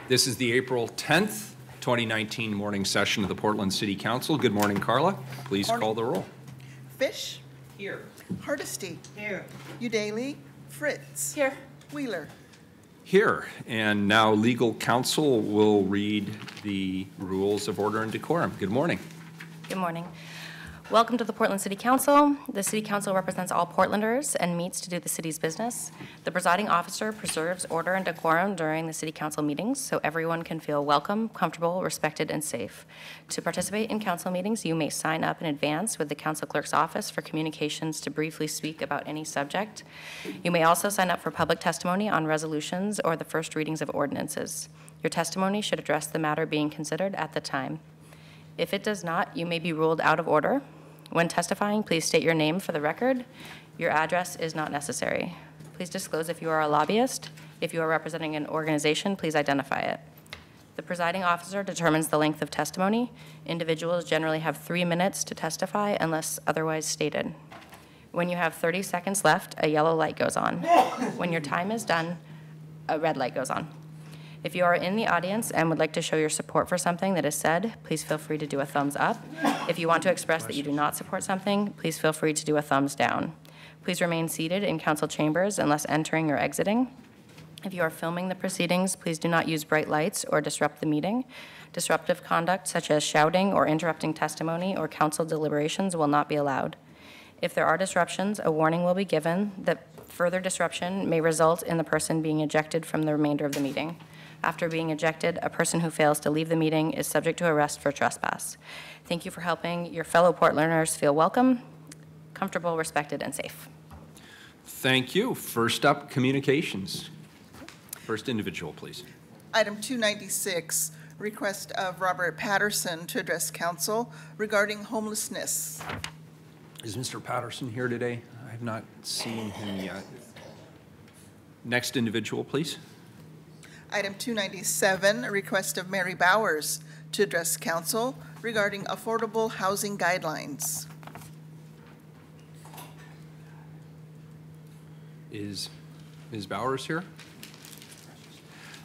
This is the April 10th, 2019 morning session of the Portland City Council. Good morning, Carla. Please call the roll. Fish. Here. Hardesty. Here. Udaly. Fritz. Here. Wheeler. Here. And now legal counsel will read the rules of order and decorum. Good morning. Good morning. Welcome to the Portland City Council. The City Council represents all Portlanders and meets to do the city's business. The presiding officer preserves order and decorum during the City Council meetings so everyone can feel welcome, comfortable, respected, and safe. To participate in council meetings, you may sign up in advance with the council clerk's office for communications to briefly speak about any subject. You may also sign up for public testimony on resolutions or the first readings of ordinances. Your testimony should address the matter being considered at the time. If it does not, you may be ruled out of order. When testifying, please state your name for the record. Your address is not necessary. Please disclose if you are a lobbyist. If you are representing an organization, please identify it. The presiding officer determines the length of testimony. Individuals generally have 3 minutes to testify unless otherwise stated. When you have 30 seconds left, a yellow light goes on. When your time is done, a red light goes on. If you are in the audience and would like to show your support for something that is said, please feel free to do a thumbs up. If you want to express that you do not support something, please feel free to do a thumbs down. Please remain seated in council chambers unless entering or exiting. If you are filming the proceedings, please do not use bright lights or disrupt the meeting. Disruptive conduct such as shouting or interrupting testimony or council deliberations will not be allowed. If there are disruptions, a warning will be given that further disruption may result in the person being ejected from the remainder of the meeting. After being ejected, a person who fails to leave the meeting is subject to arrest for trespass. Thank you for helping your fellow Portlanders feel welcome, comfortable, respected, and safe. Thank you. First up, communications. First individual, please. Item 296, request of Robert Patterson to address council regarding homelessness. Is Mr. Patterson here today? I have not seen him yet. Next individual, please. Item 297, a request of Mary Bowers to address council regarding affordable housing guidelines. Is Ms. Bowers here?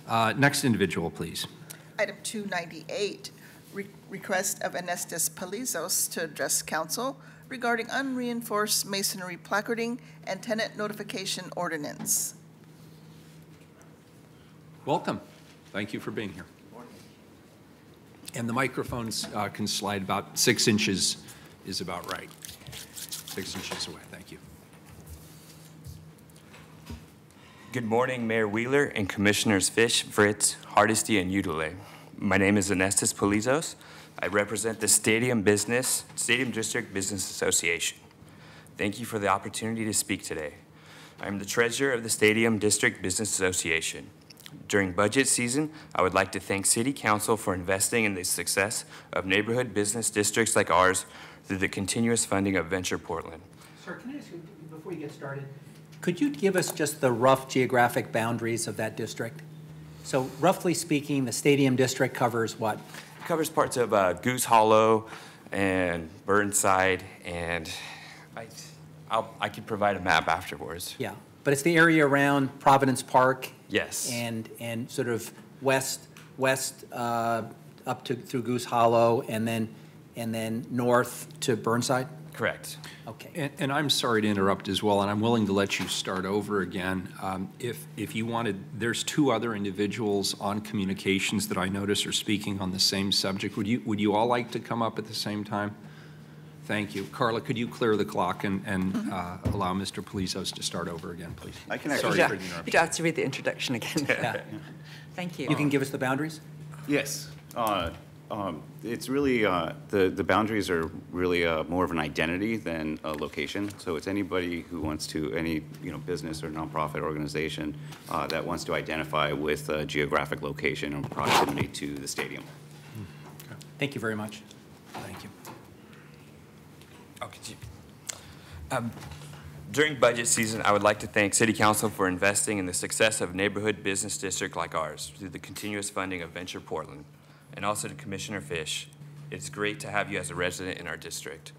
Next individual, please. Item 298, request of Anestis Palizos to address council regarding unreinforced masonry placarding and tenant notification ordinance. Welcome. Thank you for being here. And the microphones can slide about 6 inches is about right. 6 inches away. Thank you. Good morning, Mayor Wheeler and Commissioners Fish, Fritz, Hardesty, and Udaly. My name is Anestis Palizos. I represent the Stadium District Business Association. Thank you for the opportunity to speak today. I am the treasurer of the Stadium District Business Association. During budget season, I would like to thank City Council for investing in the success of neighborhood business districts like ours through the continuous funding of Venture Portland. Sir, can I ask you, before you get started, could you give us just the rough geographic boundaries of that district? So roughly speaking, the Stadium District covers what? It covers parts of Goose Hollow and Burnside, and I could provide a map afterwards. Yeah, but it's the area around Providence Park. Yes. And sort of west up to through Goose Hollow, and then north to Burnside. Correct. Okay. And I'm sorry to interrupt as well, and I'm willing to let you start over again. If you wanted, there's 2 other individuals on communications that I notice are speaking on the same subject. Would you all like to come up at the same time? Thank you. Carla, could you clear the clock and allow Mr. Palizos to start over again, please? I can actually. Sorry for the interruption. You'd have to read the introduction again. Yeah. Thank you. You can give us the boundaries? Yes. It's really, the boundaries are really more of an identity than a location. So it's anybody who wants to, any business or nonprofit organization that wants to identify with a geographic location or proximity to the stadium. Okay. Thank you very much. Thank you. During budget season, I would like to thank City Council for investing in the success of neighborhood business district like ours through the continuous funding of Venture Portland, and also to Commissioner Fish. It's great to have you as a resident in our district.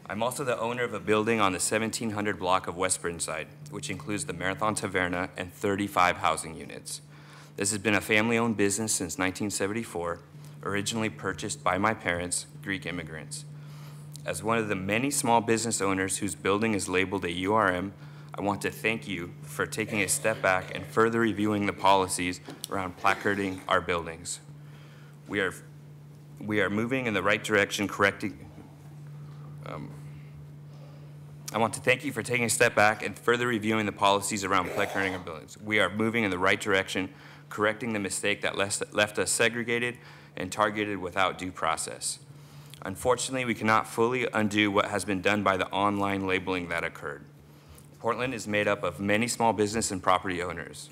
I'm also the owner of a building on the 1700 block of West Burnside, which includes the Marathon Taverna and 35 housing units. This has been a family-owned business since 1974, originally purchased by my parents, Greek immigrants. As one of the many small business owners whose building is labeled a URM, I want to thank you for taking a step back and further reviewing the policies around placarding our buildings. We are moving in the right direction, I want to thank you for taking a step back and further reviewing the policies around placarding our buildings. We are moving in the right direction, correcting the mistake that left us segregated and targeted without due process. Unfortunately, we cannot fully undo what has been done by the online labeling that occurred. Portland is made up of many small business and property owners.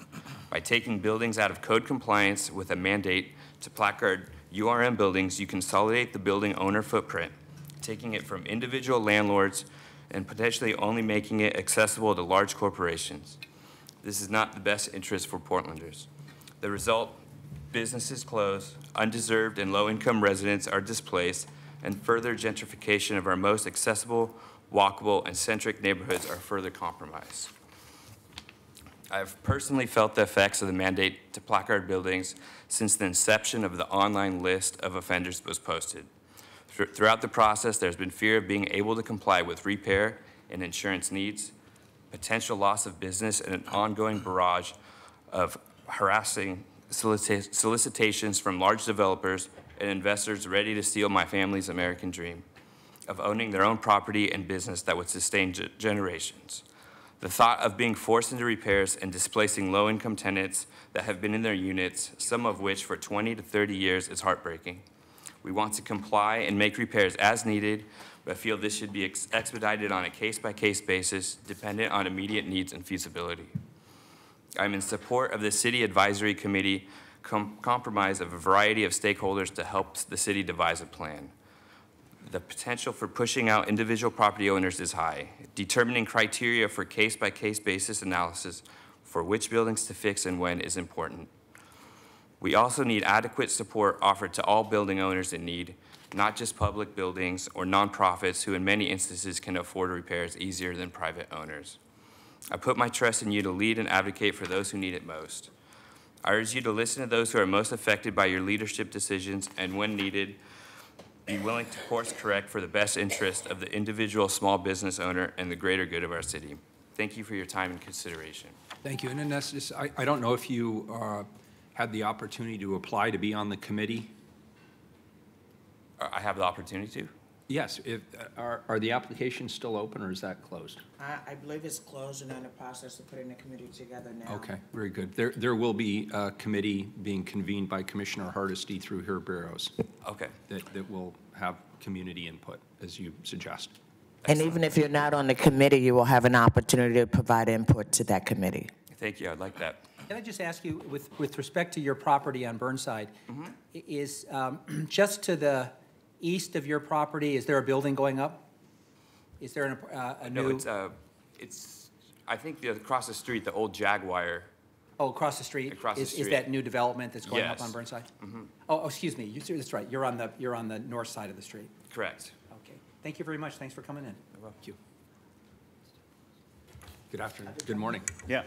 By taking buildings out of code compliance with a mandate to placard URM buildings, you consolidate the building owner footprint, taking it from individual landlords and potentially only making it accessible to large corporations. This is not the best interest for Portlanders. The result, businesses close, undeserved and low-income residents are displaced, and further gentrification of our most accessible, walkable, and centric neighborhoods are further compromised. I've personally felt the effects of the mandate to placard buildings since the inception of the online list of offenders was posted. Throughout the process, there's been fear of being able to comply with repair and insurance needs, potential loss of business, and an ongoing barrage of harassing solicitations from large developers and investors ready to steal my family's American dream of owning their own property and business that would sustain generations. The thought of being forced into repairs and displacing low-income tenants that have been in their units, some of which for 20 to 30 years, is heartbreaking. We want to comply and make repairs as needed, but feel this should be expedited on a case-by-case basis, dependent on immediate needs and feasibility. I'm in support of the City Advisory Committee compromise of a variety of stakeholders to help the city devise a plan. The potential for pushing out individual property owners is high. Determining criteria for case-by-case basis analysis for which buildings to fix and when is important. We also need adequate support offered to all building owners in need, not just public buildings or nonprofits who in many instances can afford repairs easier than private owners. I put my trust in you to lead and advocate for those who need it most. I urge you to listen to those who are most affected by your leadership decisions and, when needed, be willing to course correct for the best interest of the individual small business owner and the greater good of our city. Thank you for your time and consideration. Thank you. And Anestis, I don't know if you had the opportunity to apply to be on the committee. I have the opportunity to? Yes. Are the applications still open, or is that closed? I believe it's closed and in the process of putting the committee together now. Okay, very good. There will be a committee being convened by Commissioner Hardesty through her bureaus. Okay. That will have community input, as you suggest. And even if you're not on the committee, you will have an opportunity to provide input to that committee. Thank you. I'd like that. Can I just ask you, with respect to your property on Burnside, is just to the east of your property, is there a building going up? Is there a new? No, it's I think across the street, the old Jaguar. Oh, across the street? Across the street. Is that new development that's going up Yes. on Burnside? Oh, excuse me, that's right, you're on the north side of the street. Correct. Okay, thank you very much, thanks for coming in. Thank you. Good afternoon. Good morning. Yeah,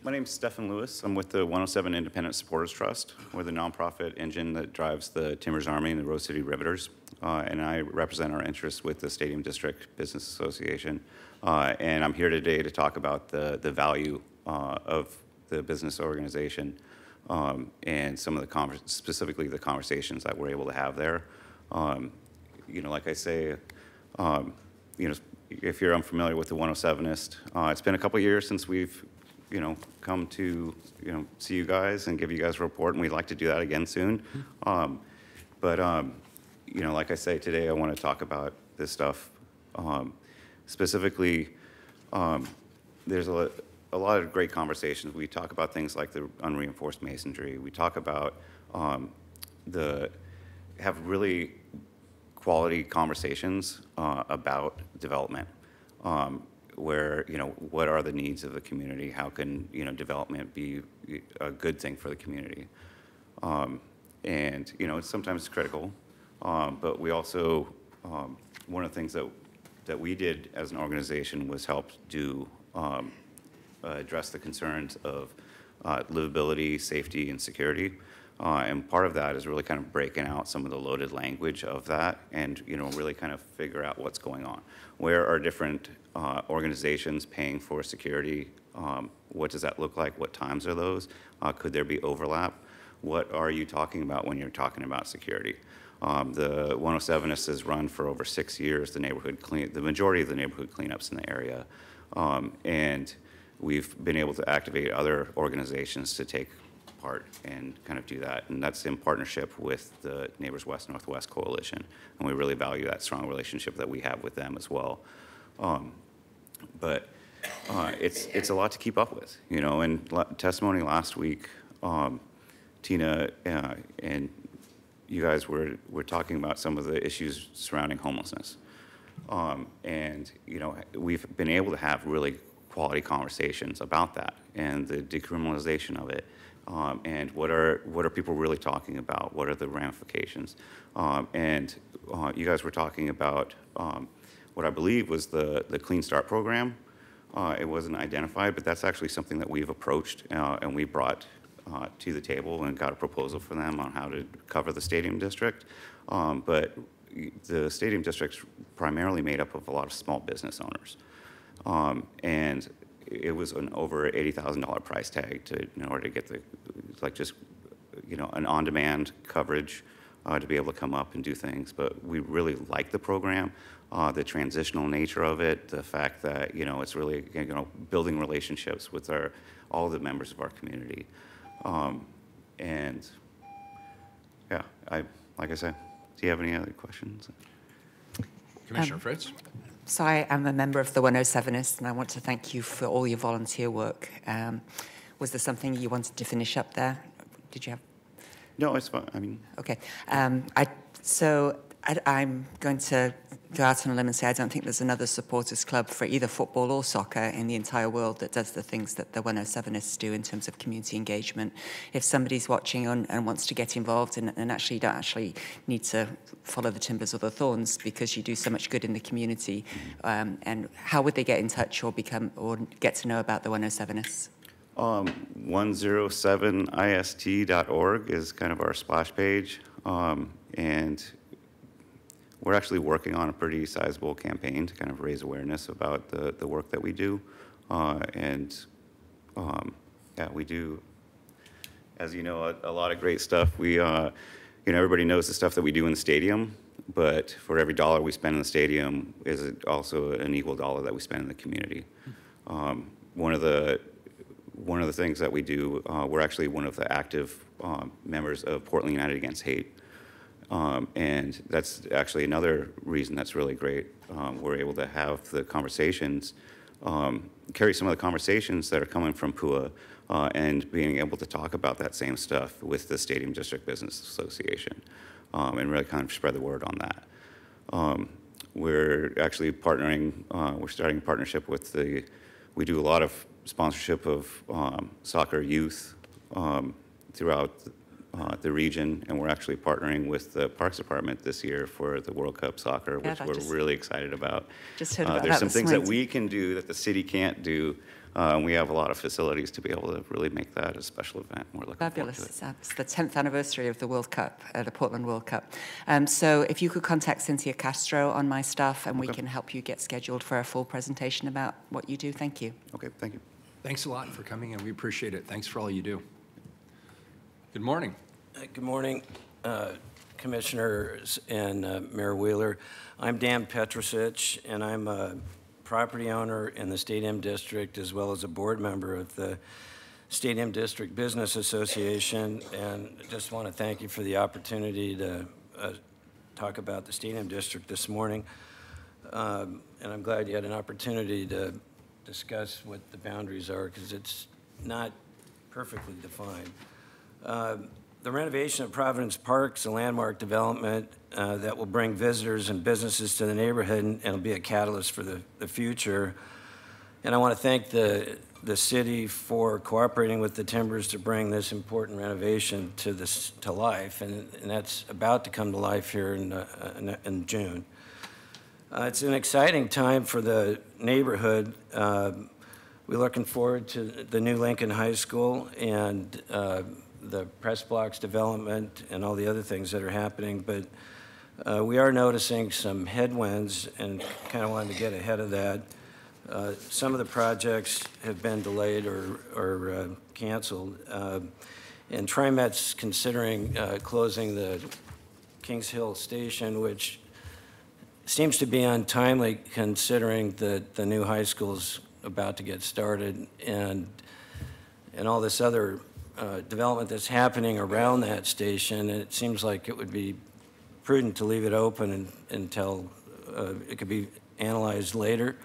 my name's Stephen Lewis. I'm with the 107 Independent Supporters Trust. We're the nonprofit engine that drives the Timbers Army and the Rose City Riveters. And I represent our interests with the Stadium District Business Association. And I'm here today to talk about the value of the business organization and some of the specifically the conversations that we're able to have there. You know, like I say, you know, if you're unfamiliar with the 107ist, it's been a couple years since we've, you know, come to, you know, see you guys and give you guys a report, and we'd like to do that again soon. You know, like I say, today I want to talk about this stuff. Specifically, there's a lot of great conversations. We talk about things like the unreinforced masonry. We talk about have really quality conversations about development, where, you know, what are the needs of the community? How can, you know, development be a good thing for the community? And, you know, it's sometimes critical, but we also, one of the things that we did as an organization was help address the concerns of livability, safety, and security. And part of that is really kind of breaking out some of the loaded language of that and, really kind of figure out what's going on. Where are different organizations paying for security? What does that look like? What times are those? Could there be overlap? What are you talking about when you're talking about security? The 107th has run for over 6 years, the majority of the neighborhood cleanups in the area. And we've been able to activate other organizations to take part and kind of do that. And that's in partnership with the Neighbors West Northwest Coalition. And we really value that strong relationship that we have with them as well. But it's a lot to keep up with, In testimony last week, Tina and you guys were talking about some of the issues surrounding homelessness. And, we've been able to have really quality conversations about that and the decriminalization of it. And what are people really talking about? What are the ramifications? And you guys were talking about what I believe was the Clean Start program. It wasn't identified, but that's actually something that we've approached and we brought to the table and got a proposal for them on how to cover the stadium district. But the stadium district's primarily made up of a lot of small business owners. And it was an over $80,000 price tag in order to get an on-demand coverage to be able to come up and do things. But we really like the program, the transitional nature of it, the fact that, it's really, building relationships with all the members of our community. And yeah, like I said, do you have any other questions? Commissioner Fritz? So I am a member of the 107th, and I want to thank you for all your volunteer work. Was there something you wanted to finish up there? Did you have? No, it's fine. Okay. I'm going to go out on a limb and say I don't think there's another supporters club for either football or soccer in the entire world that does the things that the 107ists do in terms of community engagement. If somebody's watching and wants to get involved and actually don't actually need to follow the timbers or the thorns because you do so much good in the community, and how would they get in touch or get to know about the 107ists? 107ist.org is kind of our splash page, and we're actually working on a pretty sizable campaign to kind of raise awareness about the work that we do. Yeah, we do, as you know, a lot of great stuff. We, everybody knows the stuff that we do in the stadium, but for every dollar we spend in the stadium is also an equal dollar that we spend in the community. One of the things that we do, we're actually one of the active members of Portland United Against Hate. And that's actually another reason that's really great. We're able to have the conversations, carry some of the conversations that are coming from PUA and being able to talk about that same stuff with the Stadium District Business Association and really kind of spread the word on that. We're actually partnering, we're starting a partnership with we do a lot of sponsorship of soccer youth throughout the region, and we're actually partnering with the Parks Department this year for the World Cup Soccer, which we're really excited about. Just heard about there's that some this things that morning. we can do that the city can't do. We have a lot of facilities to be able to really make that a special event. We're looking Fabulous. forward to it. It's the 10th anniversary of the World Cup, the Portland World Cup. So if you could contact Cynthia Castro on my staff, and we can help you get scheduled for a full presentation about what you do. Thank you. Okay, thank you. Thanks a lot for coming in. We appreciate it. Thanks for all you do. Good morning. Good morning, Commissioners and Mayor Wheeler. I'm Dan Petrosich, and I'm a property owner in the Stadium District as well as a board member of the Stadium District Business Association. And I just want to thank you for the opportunity to talk about the Stadium District this morning. And I'm glad you had an opportunity to discuss what the boundaries are, because it's not perfectly defined. The renovation of Providence Park is a landmark development that will bring visitors and businesses to the neighborhood, and it'll be a catalyst for the future. And I want to thank the city for cooperating with the Timbers to bring this important renovation to life, and that's about to come to life here in June. It's an exciting time for the neighborhood. we're looking forward to the new Lincoln High School and the press blocks development and all the other things that are happening. But we are noticing some headwinds and kind of wanted to get ahead of that. Some of the projects have been delayed or canceled. And TriMet's considering closing the Kings Hill Station, which seems to be untimely considering that the new high school's about to get started and all this other development that's happening around that station. And it seems like it would be prudent to leave it open until it could be analyzed later.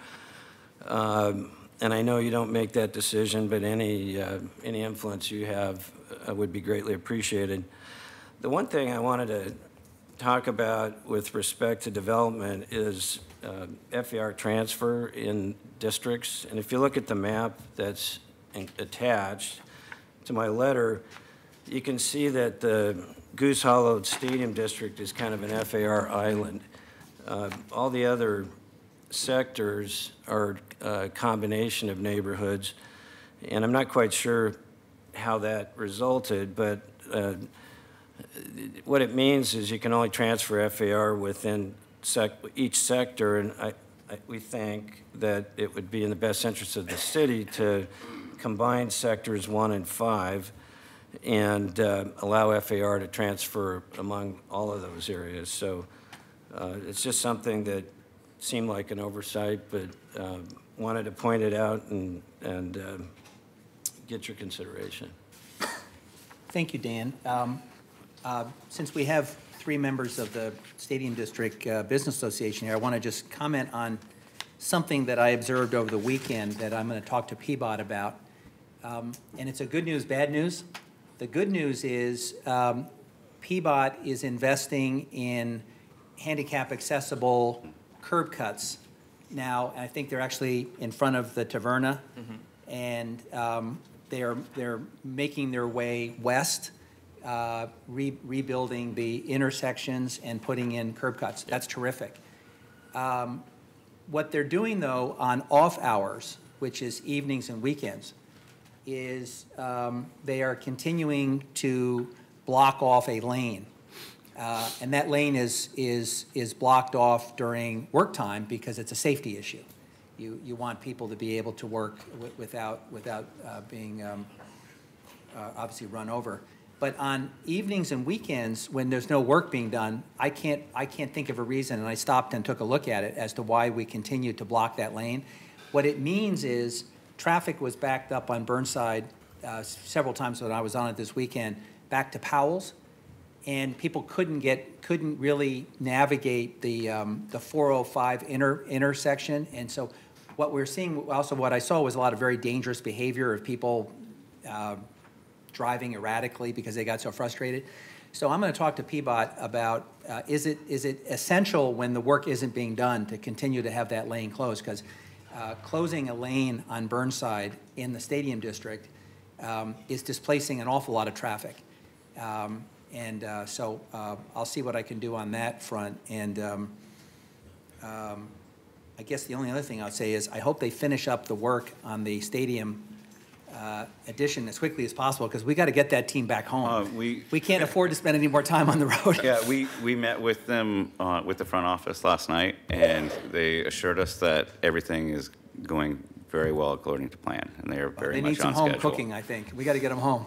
And I know you don't make that decision, but any influence you have would be greatly appreciated. The one thing I wanted to talk about with respect to development is FAR transfer in districts. And if you look at the map that's attached to my letter, you can see that the Goose Hollow Stadium District is kind of an FAR island. All the other sectors are a combination of neighborhoods, and I'm not quite sure how that resulted, but what it means is you can only transfer FAR within each sector, and we think that it would be in the best interest of the city to combine sectors 1 and 5 and allow FAR to transfer among all of those areas. So it's just something that seemed like an oversight, but wanted to point it out and get your consideration. Thank you, Dan. Since we have 3 members of the Stadium District Business Association here, I want to just comment on something that I observed over the weekend that I'm going to talk to PBOT about. And it's a good news, bad news. The good news is PBOT is investing in handicap accessible curb cuts now. And I think they're actually in front of the Taverna, and they're making their way west, rebuilding the intersections and putting in curb cuts. That's terrific. What they're doing, though, on off hours, which is evenings and weekends, is they are continuing to block off a lane. And that lane is blocked off during work time because it's a safety issue. You want people to be able to work without being obviously run over. But on evenings and weekends, when there's no work being done, I can't think of a reason, and I stopped and took a look at it as to why we continue to block that lane. What it means is traffic was backed up on Burnside several times when I was on it this weekend, back to Powell's, and people couldn't really navigate the 405 intersection. And so what we're seeing, also what I saw was a lot of very dangerous behavior of people driving erratically because they got so frustrated. So I'm going to talk to PBOT about is it essential when the work isn't being done to continue to have that lane closed? Because closing a lane on Burnside in the Stadium District is displacing an awful lot of traffic. So I'll see what I can do on that front. And I guess the only other thing I'll say is I hope they finish up the work on the stadium addition as quickly as possible, because we got to get that team back home. We can't afford to spend any more time on the road. Yeah, we met with them with the front office last night, and they assured us that everything is going very well according to plan, and they are very much on schedule. They need some home cooking, I think. We got to get them home.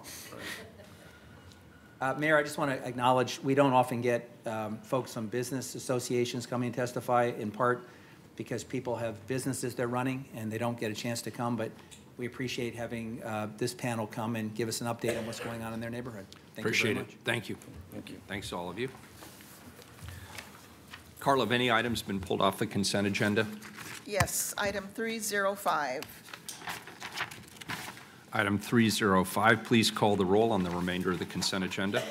Mayor, I just want to acknowledge we don't often get folks from business associations coming and testify, in part because people have businesses they're running and they don't get a chance to come, but we appreciate having this panel come and give us an update on what's going on in their neighborhood. Thank you very much. Appreciate it. Thank you. Thank you. Thanks to all of you. Carla, have any items been pulled off the consent agenda? Yes, item 305. Item 305, please call the roll on the remainder of the consent agenda.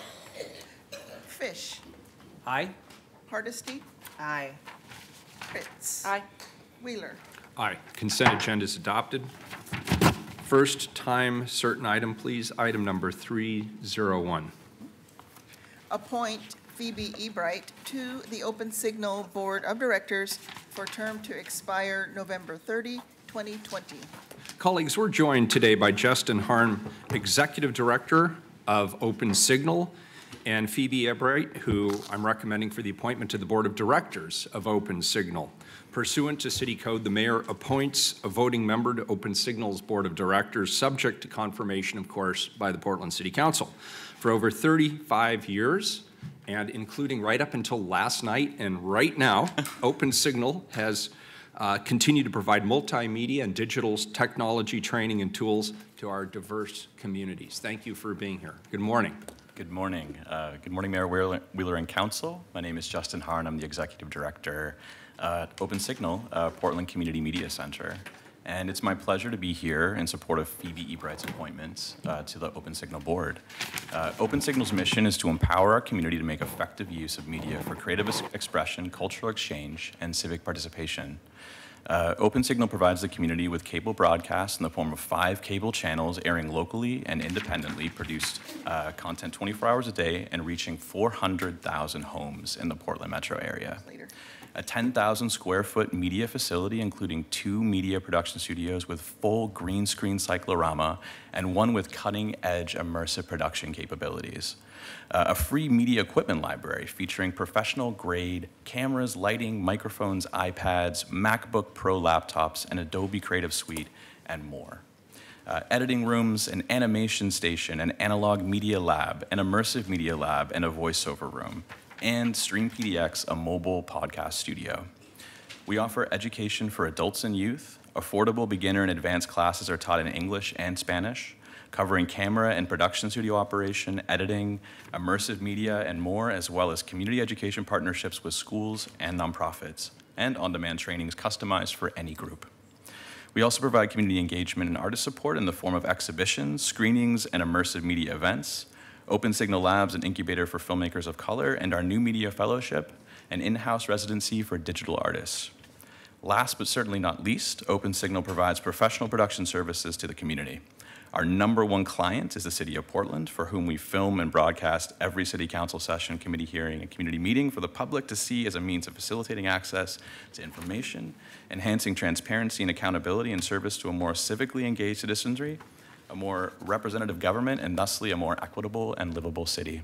Fish. Aye. Hardesty. Aye. Fritz. Aye. Wheeler. Aye. Consent agenda is adopted. First time certain item, please. Item number 301. Appoint Phoebe Ebright to the Open Signal Board of Directors for term to expire November 30, 2020. Colleagues, we're joined today by Justin Harn, Executive Director of Open Signal, and Phoebe Ebright, who I'm recommending for the appointment to the Board of Directors of Open Signal. Pursuant to City Code, the mayor appoints a voting member to Open Signal's Board of Directors, subject to confirmation, of course, by the Portland City Council. For over 35 years, and including right up until last night and right now, Open Signal has continued to provide multimedia and digital technology training and tools to our diverse communities. Thank you for being here. Good morning. Good morning. Good morning, Mayor Wheeler and Council. My name is Justin Harn. I'm the Executive Director at Open Signal, Portland Community Media Center. And it's my pleasure to be here in support of Phoebe Ebright's appointment to the Open Signal Board. Open Signal's mission is to empower our community to make effective use of media for creative expression, cultural exchange, and civic participation. Open Signal provides the community with cable broadcasts in the form of 5 cable channels airing locally and independently produced content 24 hours a day and reaching 400,000 homes in the Portland metro area. A 10,000 square foot media facility, including 2 media production studios with full green screen cyclorama and 1 with cutting edge immersive production capabilities. A free media equipment library featuring professional grade cameras, lighting, microphones, iPads, MacBook Pro laptops, and Adobe Creative Suite, and more. Editing rooms, an animation station, an analog media lab, an immersive media lab, and a voiceover room. And Stream PDX, a mobile podcast studio. We offer education for adults and youth. Affordable beginner and advanced classes are taught in English and Spanish, covering camera and production studio operation, editing, immersive media, and more, as well as community education partnerships with schools and nonprofits, and on-demand trainings customized for any group. We also provide community engagement and artist support in the form of exhibitions, screenings, and immersive media events, Open Signal Labs, an incubator for filmmakers of color, and our new media fellowship, an in-house residency for digital artists. Last but certainly not least, Open Signal provides professional production services to the community. Our #1 client is the City of Portland, for whom we film and broadcast every City Council session, committee hearing, and community meeting for the public to see as a means of facilitating access to information, enhancing transparency and accountability in service to a more civically engaged citizenry, a more representative government, and thusly a more equitable and livable city.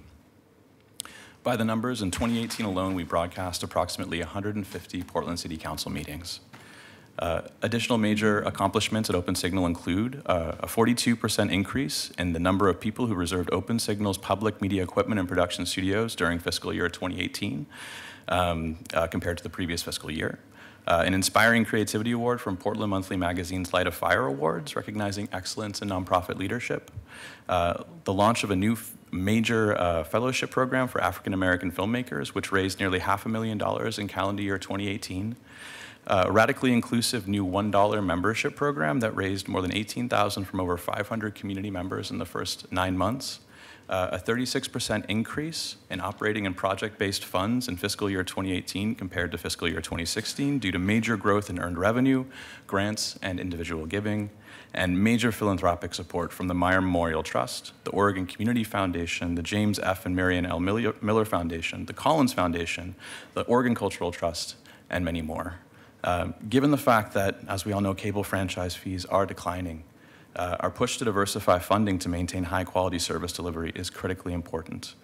By the numbers, in 2018 alone, we broadcast approximately 150 Portland City Council meetings. Additional major accomplishments at Open Signal include a 42% increase in the number of people who reserved Open Signal's public media equipment and production studios during fiscal year 2018 compared to the previous fiscal year. An Inspiring Creativity Award from Portland Monthly Magazine's Light of Fire Awards, recognizing excellence in nonprofit leadership. The launch of a new major fellowship program for African American filmmakers, which raised nearly $500,000 in calendar year 2018. A radically inclusive new $1 membership program that raised more than $18,000 from over 500 community members in the first 9 months. A 36% increase in operating and project-based funds in fiscal year 2018 compared to fiscal year 2016 due to major growth in earned revenue, grants, and individual giving, and major philanthropic support from the Meyer Memorial Trust, the Oregon Community Foundation, the James F. and Marion L. Miller Foundation, the Collins Foundation, the Oregon Cultural Trust, and many more. Given the fact that, as we all know, cable franchise fees are declining, our push to diversify funding to maintain high-quality service delivery is critically important.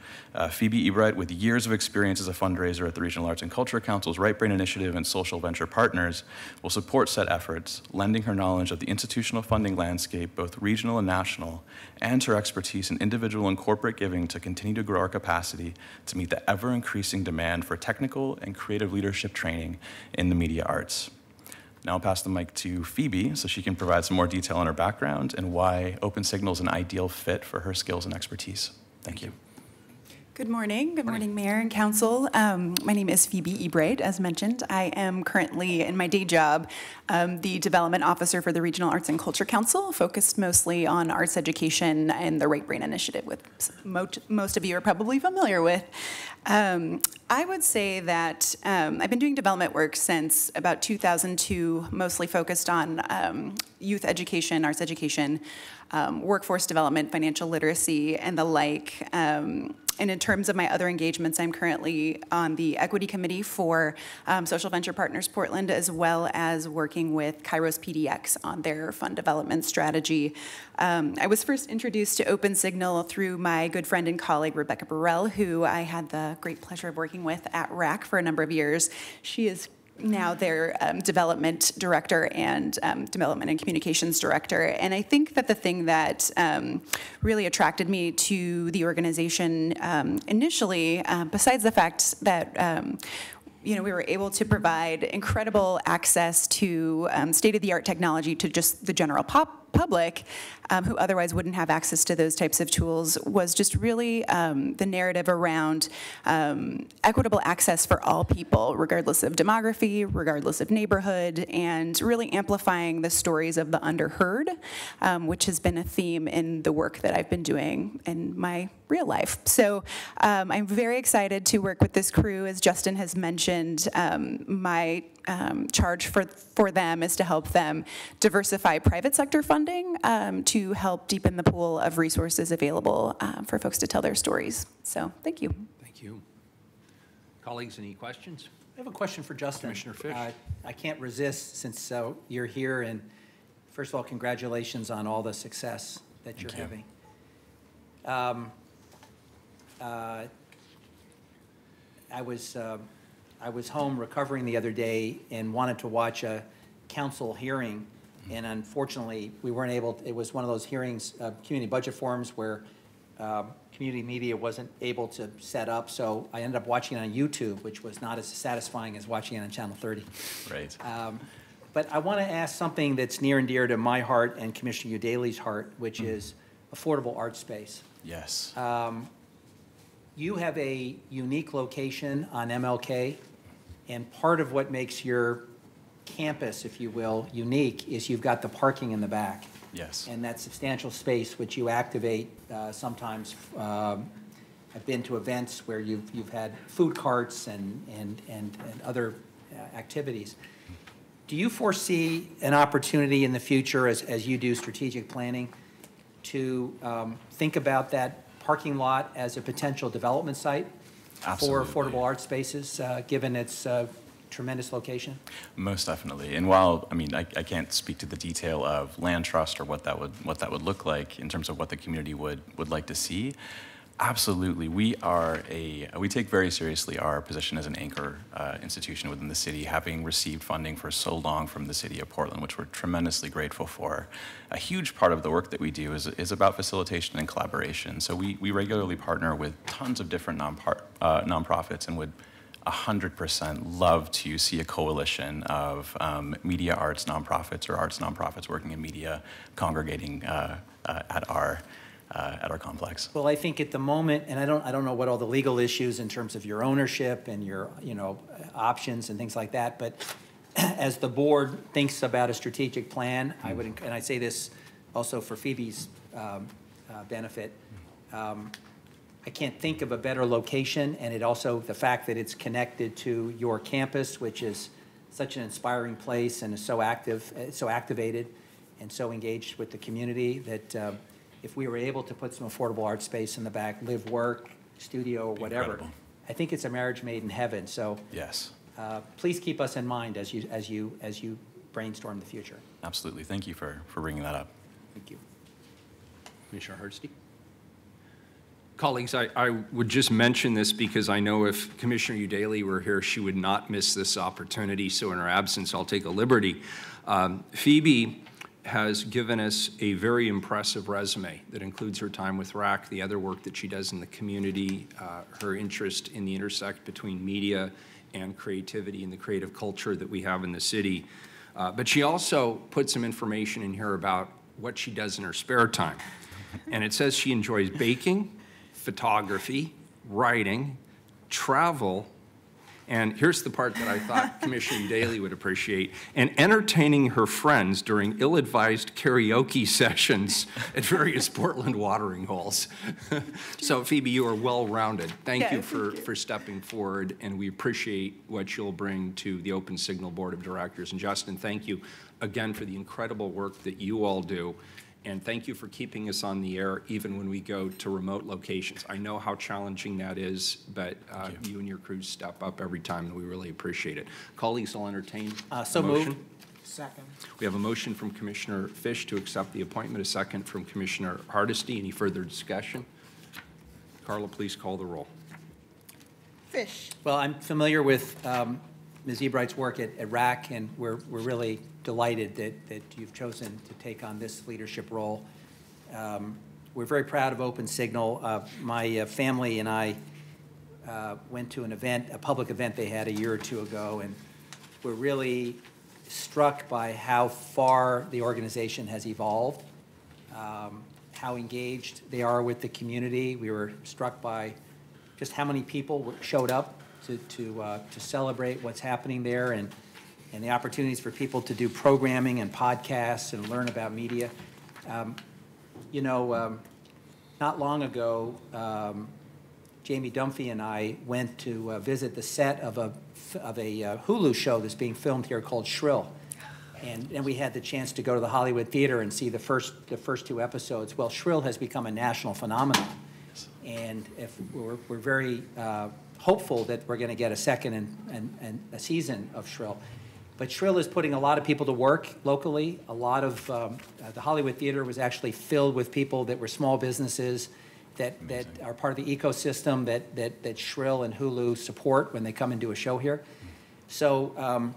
Phoebe Ebright, with years of experience as a fundraiser at the Regional Arts and Culture Council's Right Brain Initiative and Social Venture Partners, will support said efforts, lending her knowledge of the institutional funding landscape, both regional and national, and her expertise in individual and corporate giving to continue to grow our capacity to meet the ever-increasing demand for technical and creative leadership training in the media arts. Now I'll pass the mic to Phoebe so she can provide some more detail on her background and why Open Signal is an ideal fit for her skills and expertise. Thank you. Good morning. Good morning, Mayor and Council. My name is Phoebe Ebright, as mentioned. I am currently, in my day job, the Development Officer for the Regional Arts and Culture Council, focused mostly on arts education and the Right Brain Initiative, which most of you are probably familiar with. I would say that I've been doing development work since about 2002, mostly focused on youth education, arts education, workforce development, financial literacy, and the like. And in terms of my other engagements, I'm currently on the Equity Committee for Social Venture Partners Portland, as well as working with Kairos PDX on their fund development strategy. I was first introduced to OpenSignal through my good friend and colleague, Rebecca Burrell, who I had the great pleasure of working with at RAC for a number of years. She is now their development director and development and communications director. And I think that the thing that really attracted me to the organization initially, besides the fact that we were able to provide incredible access to state-of-the-art technology to just the general public, who otherwise wouldn't have access to those types of tools, was just really the narrative around equitable access for all people, regardless of demography, regardless of neighborhood, and really amplifying the stories of the underheard, which has been a theme in the work that I've been doing in my real life. So I'm very excited to work with this crew. As Justin has mentioned, my charge for them is to help them diversify private sector funding to help deepen the pool of resources available for folks to tell their stories. So thank you. Thank you. Colleagues, any questions? I have a question for Justin. Commissioner Fish. I can't resist, since you're here, and first of all, congratulations on all the success that you're having. I was home recovering the other day and wanted to watch a council hearing, and unfortunately, we weren't able to. It was one of those hearings, community budget forums, where community media wasn't able to set up, so I ended up watching it on YouTube, which was not as satisfying as watching it on Channel 30. Right. But I want to ask something that's near and dear to my heart and Commissioner Udaley's heart, which is affordable art space. Yes. You have a unique location on MLK, and part of what makes your campus, if you will, unique is you've got the parking in the back. Yes. And that substantial space which you activate sometimes. I've been to events where you've had food carts and other activities. Do you foresee an opportunity in the future, as you do strategic planning, to think about that parking lot as a potential development site Absolutely. for affordable art spaces, given its tremendous location? Most definitely. And while I can't speak to the detail of land trust or what that would look like in terms of what the community would like to see, absolutely. We take very seriously our position as an anchor institution within the city, having received funding for so long from the city of Portland, which we're tremendously grateful for. A huge part of the work that we do is about facilitation and collaboration. So we regularly partner with tons of different nonprofits and would 100% love to see a coalition of media arts nonprofits or arts nonprofits working in media congregating at our complex. Well, I think at the moment, and I don't know what all the legal issues in terms of your ownership and your options and things like that, but as the board thinks about a strategic plan, I would, and I say this also for Phoebe's benefit, I can't think of a better location, and it also, the fact that it's connected to your campus, which is such an inspiring place and is so active, so activated and so engaged with the community, that if we were able to put some affordable art space in the back, live, work, studio, or whatever, incredible. I think it's a marriage made in heaven. So Yes. Please keep us in mind as you brainstorm the future. Absolutely. Thank you for bringing that up. Thank you. Commissioner Hardesty. Colleagues, I would just mention this because I know if Commissioner Udaley were here, she would not miss this opportunity. So in her absence, I'll take a liberty. Phoebe has given us a very impressive resume that includes her time with RAC, the other work that she does in the community, her interest in the intersect between media and creativity and the creative culture that we have in the city. But she also put some information in here about what she does in her spare time. And it says she enjoys baking, photography, writing, travel, and here's the part that I thought Commissioner Udaley would appreciate, and entertaining her friends during ill-advised karaoke sessions at various Portland watering holes. So Phoebe, you are well-rounded. Thank you for stepping forward, and we appreciate what you'll bring to the OpenSignal Board of Directors. And Justin, thank you again for the incredible work that you all do. And thank you for keeping us on the air even when we go to remote locations. I know how challenging that is, but you and your crew step up every time, and we really appreciate it. Colleagues, I'll entertain a So motion. moved. Second. We have a motion from Commissioner Fish to accept the appointment, a second from Commissioner Hardesty. Any further discussion? Carla, please call the roll. Fish. Well, I'm familiar with Ms. Ebright's work at RAC, and we're really delighted that you've chosen to take on this leadership role. We're very proud of Open Signal. My family and I went to an event, a public event they had a year or two ago, and we're really struck by how far the organization has evolved, how engaged they are with the community. We were struck by just how many people showed up to celebrate what's happening there, and the opportunities for people to do programming and podcasts and learn about media. Not long ago, Jamie Dunphy and I went to visit the set of a Hulu show that's being filmed here called Shrill. And we had the chance to go to the Hollywood Theater and see the first two episodes. Well, Shrill has become a national phenomenon. And if we're very hopeful that we're going to get a second and a season of Shrill. But Shrill is putting a lot of people to work locally. A lot of the Hollywood Theater was actually filled with people that were small businesses that are part of the ecosystem that Shrill and Hulu support when they come and do a show here. So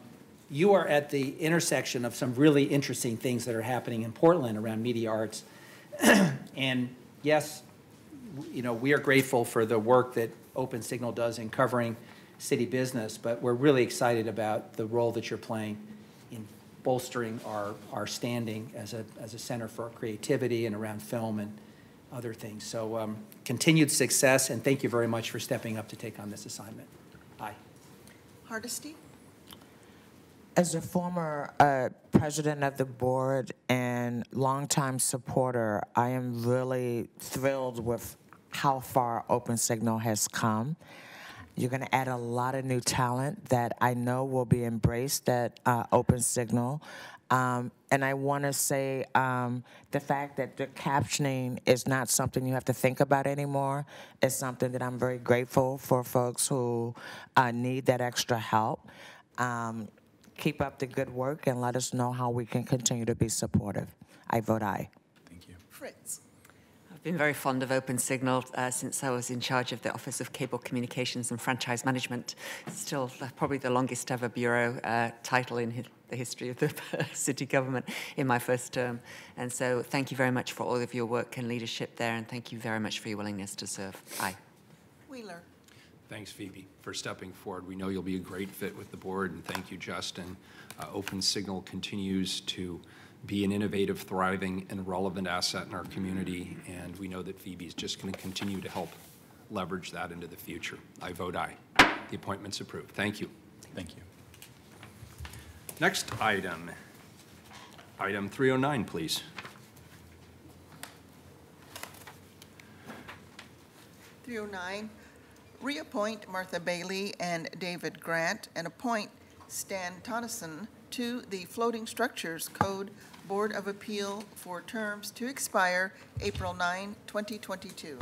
you are at the intersection of some really interesting things that are happening in Portland around media arts. And yes, we are grateful for the work that Open Signal does in covering city business, but we're really excited about the role that you're playing in bolstering our standing as a center for creativity and around film and other things. So continued success, and thank you very much for stepping up to take on this assignment. Aye. Hardesty. As a former president of the board and longtime supporter, I am really thrilled with how far Open Signal has come. You're going to add a lot of new talent that I know will be embraced at Open Signal. And I want to say the fact that the captioning is not something you have to think about anymore. It's something that I'm very grateful for folks who need that extra help. Keep up the good work and let us know how we can continue to be supportive. I vote aye. Thank you. Fritz. I've been very fond of Open Signal since I was in charge of the Office of Cable Communications and Franchise Management. Still probably the longest ever bureau title in the history of the city government in my first term. And so thank you very much for all of your work and leadership there, and thank you very much for your willingness to serve. Aye. Wheeler. Thanks, Phoebe, for stepping forward. We know you'll be a great fit with the board, and thank you, Justin. Open Signal continues to be an innovative, thriving, and relevant asset in our community, and we know that Phoebe is just going to continue to help leverage that into the future. I vote aye. The appointment's approved. Thank you. Thank you. Next item, item 309, please. Reappoint Martha Bailey and David Grant and appoint Stan Tonnison to the Floating Structures Code Board of Appeal for terms to expire April 9, 2022.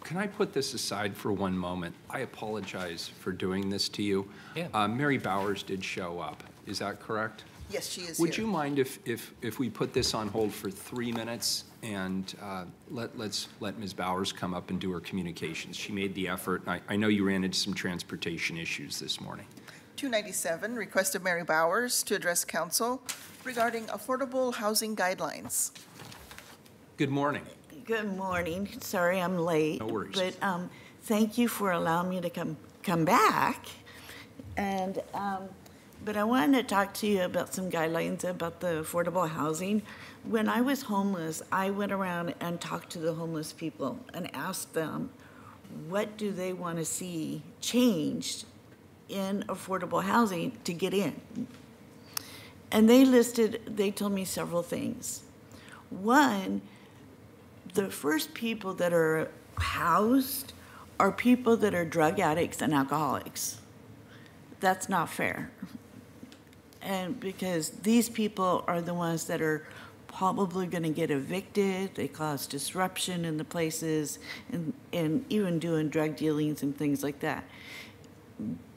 Can I put this aside for one moment? I apologize for doing this to you. Yeah. Mary Bowers did show up. Is that correct? Yes, she is Would here. you mind if we put this on hold for 3 minutes and let's let Ms. Bowers come up and do her communications? She made the effort. I know you ran into some transportation issues this morning. 297, request of Mary Bowers to address council regarding affordable housing guidelines. Good morning. Good morning. Sorry I'm late. No worries. But thank you for allowing me to come back. And but I wanted to talk to you about some guidelines about the affordable housing. When I was homeless, I went around and talked to the homeless people and asked them, what do they want to see changed in affordable housing to get in? And they told me several things. One, the first people that are housed are people that are drug addicts and alcoholics. That's not fair. And because these people are the ones that are probably going to get evicted. They cause disruption in the places and even doing drug dealings and things like that.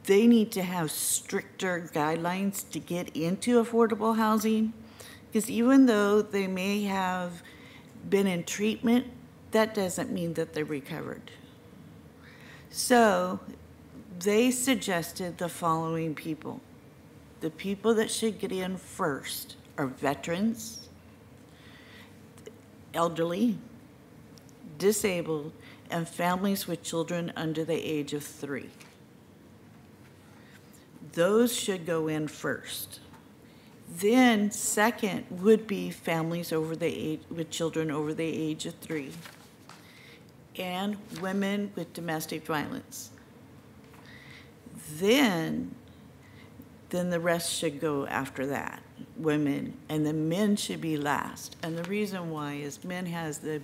They need to have stricter guidelines to get into affordable housing, because even though they may have been in treatment, that doesn't mean that they're recovered. So they suggested the following people. The people that should get in first are veterans, elderly, disabled, and families with children under the age of 3. Those should go in first. Then second would be families over the age, with children over the age of 3, and women with domestic violence. Then the rest should go after that, women, and the men should be last. And the reason why is men has the,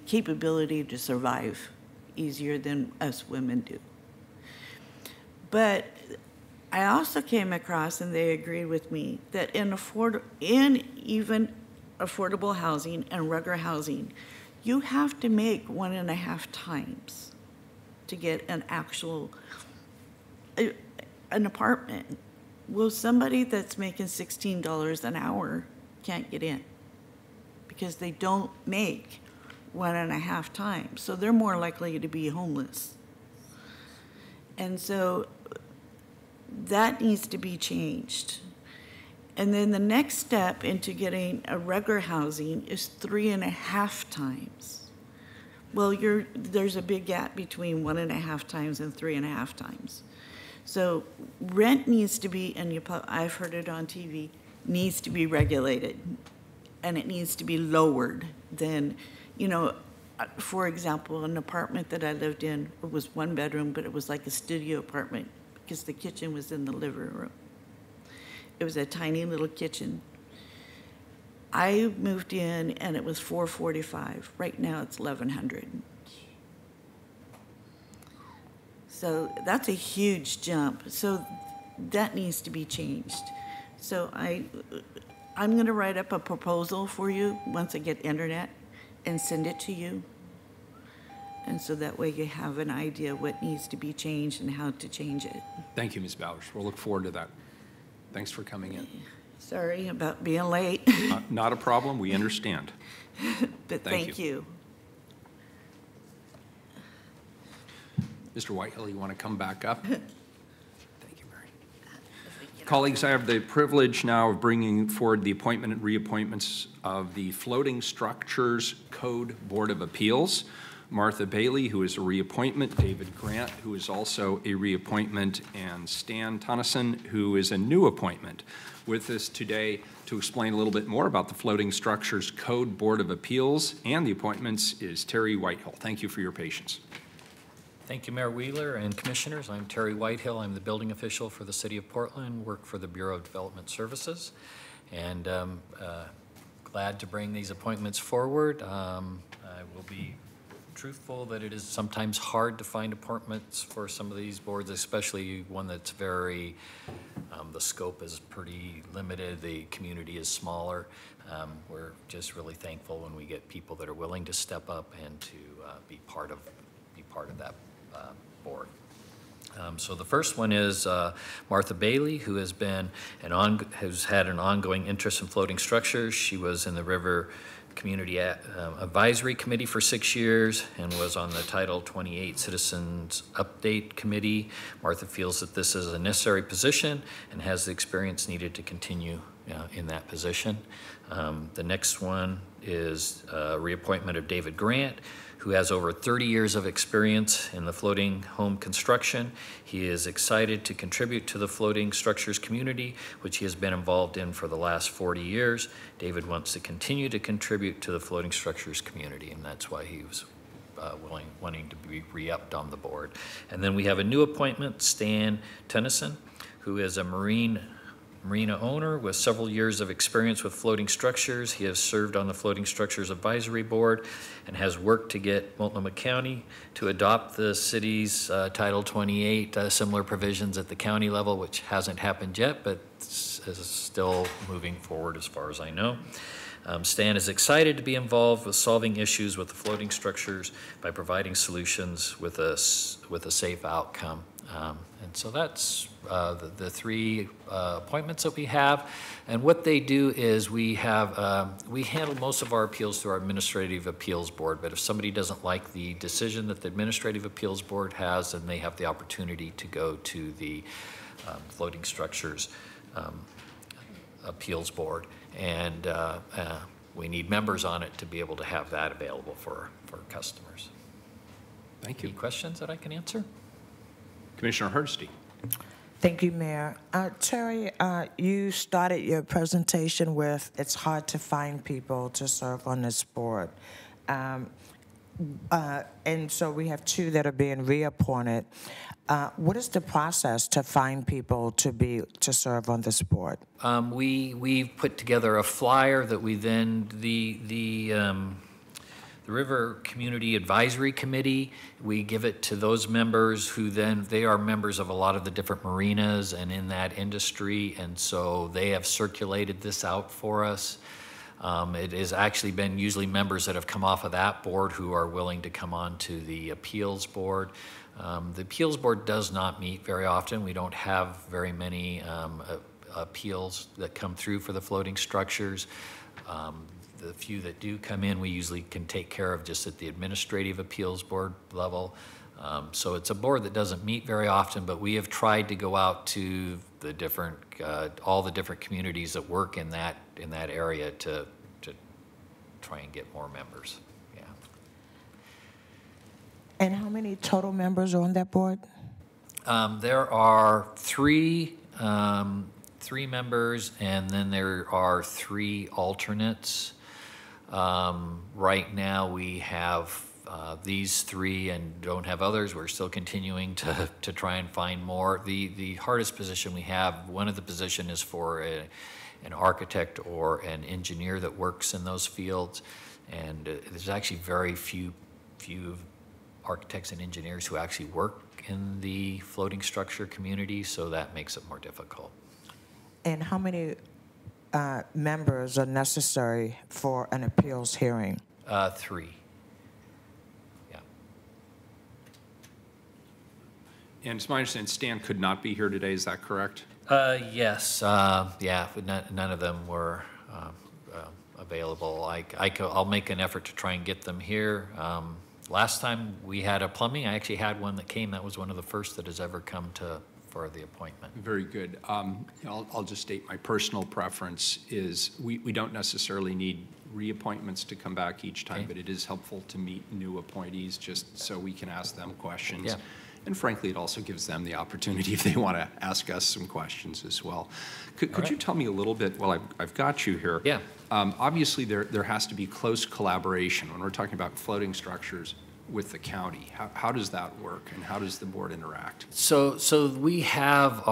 capability to survive easier than us women do. But I also came across, and they agreed with me, that in even affordable housing and regular housing, you have to make 1.5 times to get an actual an apartment. Well, somebody that's making $16 an hour can't get in because they don't make 1.5 times. So they're more likely to be homeless. And so that needs to be changed. And then the next step into getting a regular housing is 3.5 times. Well, there's a big gap between 1.5 times and 3.5 times. So rent needs to be, and I've heard it on TV, needs to be regulated, and it needs to be lowered than, for example, an apartment that I lived in, it was 1 bedroom, but it was like a studio apartment because the kitchen was in the living room. It was a tiny little kitchen. I moved in and it was $445. Right now it's $1,100. So that's a huge jump. So that needs to be changed. So I'm going to write up a proposal for you once I get internet and send it to you. And so that way you have an idea what needs to be changed and how to change it. Thank you, Ms. Bowers. We'll look forward to that. Thanks for coming in. Sorry about being late. Not a problem. We understand. But thank you. Mr. Whitehill, you want to come back up? Thank you, Mary. Colleagues, I have the privilege now of bringing forward the appointment and reappointments of the Floating Structures Code Board of Appeals. Martha Bailey, who is a reappointment, David Grant, who is also a reappointment, and Stan Tonnison, who is a new appointment. With us today to explain a little bit more about the Floating Structures Code Board of Appeals and the appointments is Terry Whitehill. Thank you for your patience. Thank you, Mayor Wheeler and Commissioners. I'm Terry Whitehill. I'm the building official for the City of Portland, work for the Bureau of Development Services, and glad to bring these appointments forward. I will be truthful that it is sometimes hard to find appointments for some of these boards, especially one that's very, the scope is pretty limited, the community is smaller. We're just really thankful when we get people that are willing to step up and to be part of that board. So the first one is Martha Bailey, who has had an ongoing interest in floating structures. She was in the River Community Advisory Committee for 6 years and was on the Title 28 Citizens Update Committee. Martha feels that this is a necessary position and has the experience needed to continue in that position. The next one is reappointment of David Grant, who has over 30 years of experience in the floating home construction. He is excited to contribute to the floating structures community, which he has been involved in for the last 40 years. David wants to continue to contribute to the floating structures community, and that's why he was wanting to be re-upped on the board. And then we have a new appointment, Stan Tonnison, who is a marina owner with several years of experience with floating structures. He has served on the Floating Structures Advisory Board and has worked to get Multnomah County to adopt the city's Title 28 similar provisions at the county level, which hasn't happened yet, but is still moving forward as far as I know. Stan is excited to be involved with solving issues with the floating structures by providing solutions with a safe outcome. And so that's the three appointments that we have. And what they do is we handle most of our appeals through our Administrative Appeals Board, but if somebody doesn't like the decision that the Administrative Appeals Board has, then they have the opportunity to go to the Floating Structures Appeals Board. And we need members on it to be able to have that available for customers. Thank you. Any questions that I can answer? Commissioner Hursti. Thank you, Mayor. Terry, you started your presentation with it's hard to find people to serve on this board. And so we have two that are being reappointed. What is the process to find people to serve on this board? We've put together a flyer that we then, the River Community Advisory Committee, we give it to those members who then, they are members of a lot of the different marinas and in that industry, and so they have circulated this out for us. It has actually been usually members that have come off of that board who are willing to come on to the appeals board. The appeals board does not meet very often. We don't have very many appeals that come through for the floating structures. The few that do come in, we usually can take care of just at the Administrative Appeals Board level. So it's a board that doesn't meet very often, but we have tried to go out to the different, all the different communities that work in that area to try and get more members. Yeah. And how many total members are on that board? There are three members, and then there are 3 alternates. Right now we have these 3 and don't have others. We're still continuing to try and find more. The hardest position we have, one of the position is for an architect or an engineer that works in those fields, and there's actually very few architects and engineers who actually work in the floating structure community, so that makes it more difficult. And how many members are necessary for an appeals hearing? 3. Yeah. And it's my understanding Stan could not be here today, is that correct? Yes, yeah, but none of them were available. I'll make an effort to try and get them here. Last time we had a plumbing, I actually had one that came. That was one of the first that has ever come for the appointment. Very good. I'll just state my personal preference is we don't necessarily need reappointments to come back each time, but it is helpful to meet new appointees just so we can ask them questions. Yeah. And frankly, it also gives them the opportunity if they want to ask us some questions as well. Could you tell me a little bit, well, I've got you here. Yeah. Obviously, there has to be close collaboration when we're talking about floating structures with the county. How does that work, and how does the board interact? So we have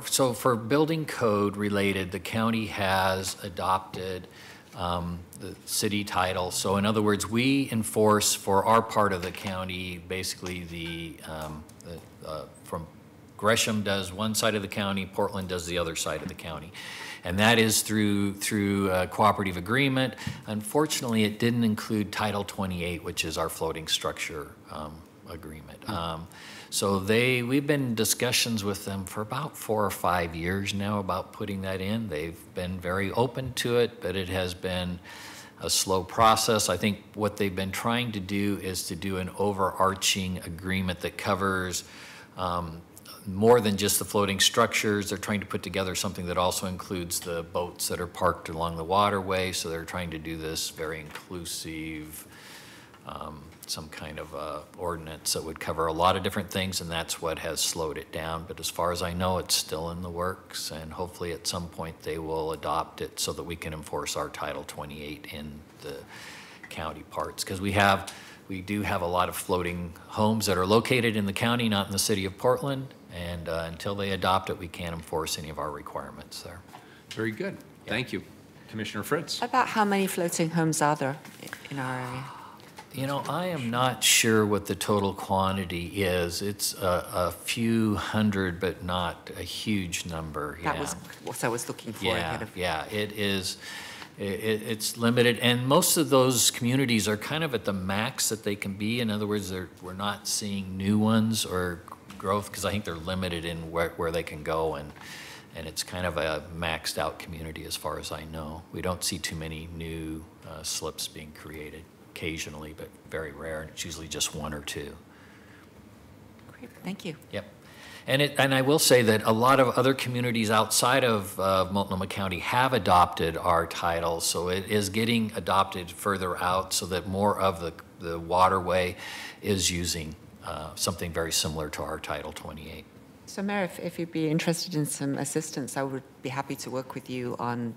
so for building code related, the county has adopted the city title. So in other words, we enforce for our part of the county, basically from Gresham does one side of the county, Portland does the other side of the county. And that is through a cooperative agreement. Unfortunately, it didn't include Title 28, which is our floating structure agreement. So we've been in discussions with them for about 4 or 5 years now about putting that in. They've been very open to it, but it has been a slow process. I think what they've been trying to do is to do an overarching agreement that covers more than just the floating structures. They're trying to put together something that also includes the boats that are parked along the waterway. So they're trying to do this very inclusive, some kind of ordinance that would cover a lot of different things, and that's what has slowed it down. But as far as I know, it's still in the works, and hopefully at some point they will adopt it so that we can enforce our Title 28 in the county parts. Because we do have a lot of floating homes that are located in the county, not in the city of Portland, and until they adopt it, we can't enforce any of our requirements there. Very good. Thank you. Commissioner Fritz. About how many floating homes are there in our area? You know, I am not sure what the total quantity is. It's a few hundred, but not a huge number. That was what I was looking for. Yeah, it is. It's limited, and most of those communities are kind of at the max that they can be. In other words, we're not seeing new ones or growth because I think they're limited in where they can go, and it's kind of a maxed out community as far as I know. We don't see too many new slips being created. Occasionally, but very rare, and it's usually just one or two. Great, thank you. Yep. And I will say that a lot of other communities outside of Multnomah County have adopted our title, so it is getting adopted further out so that more of the waterway is using something very similar to our Title 28. So Mayor, if you'd be interested in some assistance, I would be happy to work with you on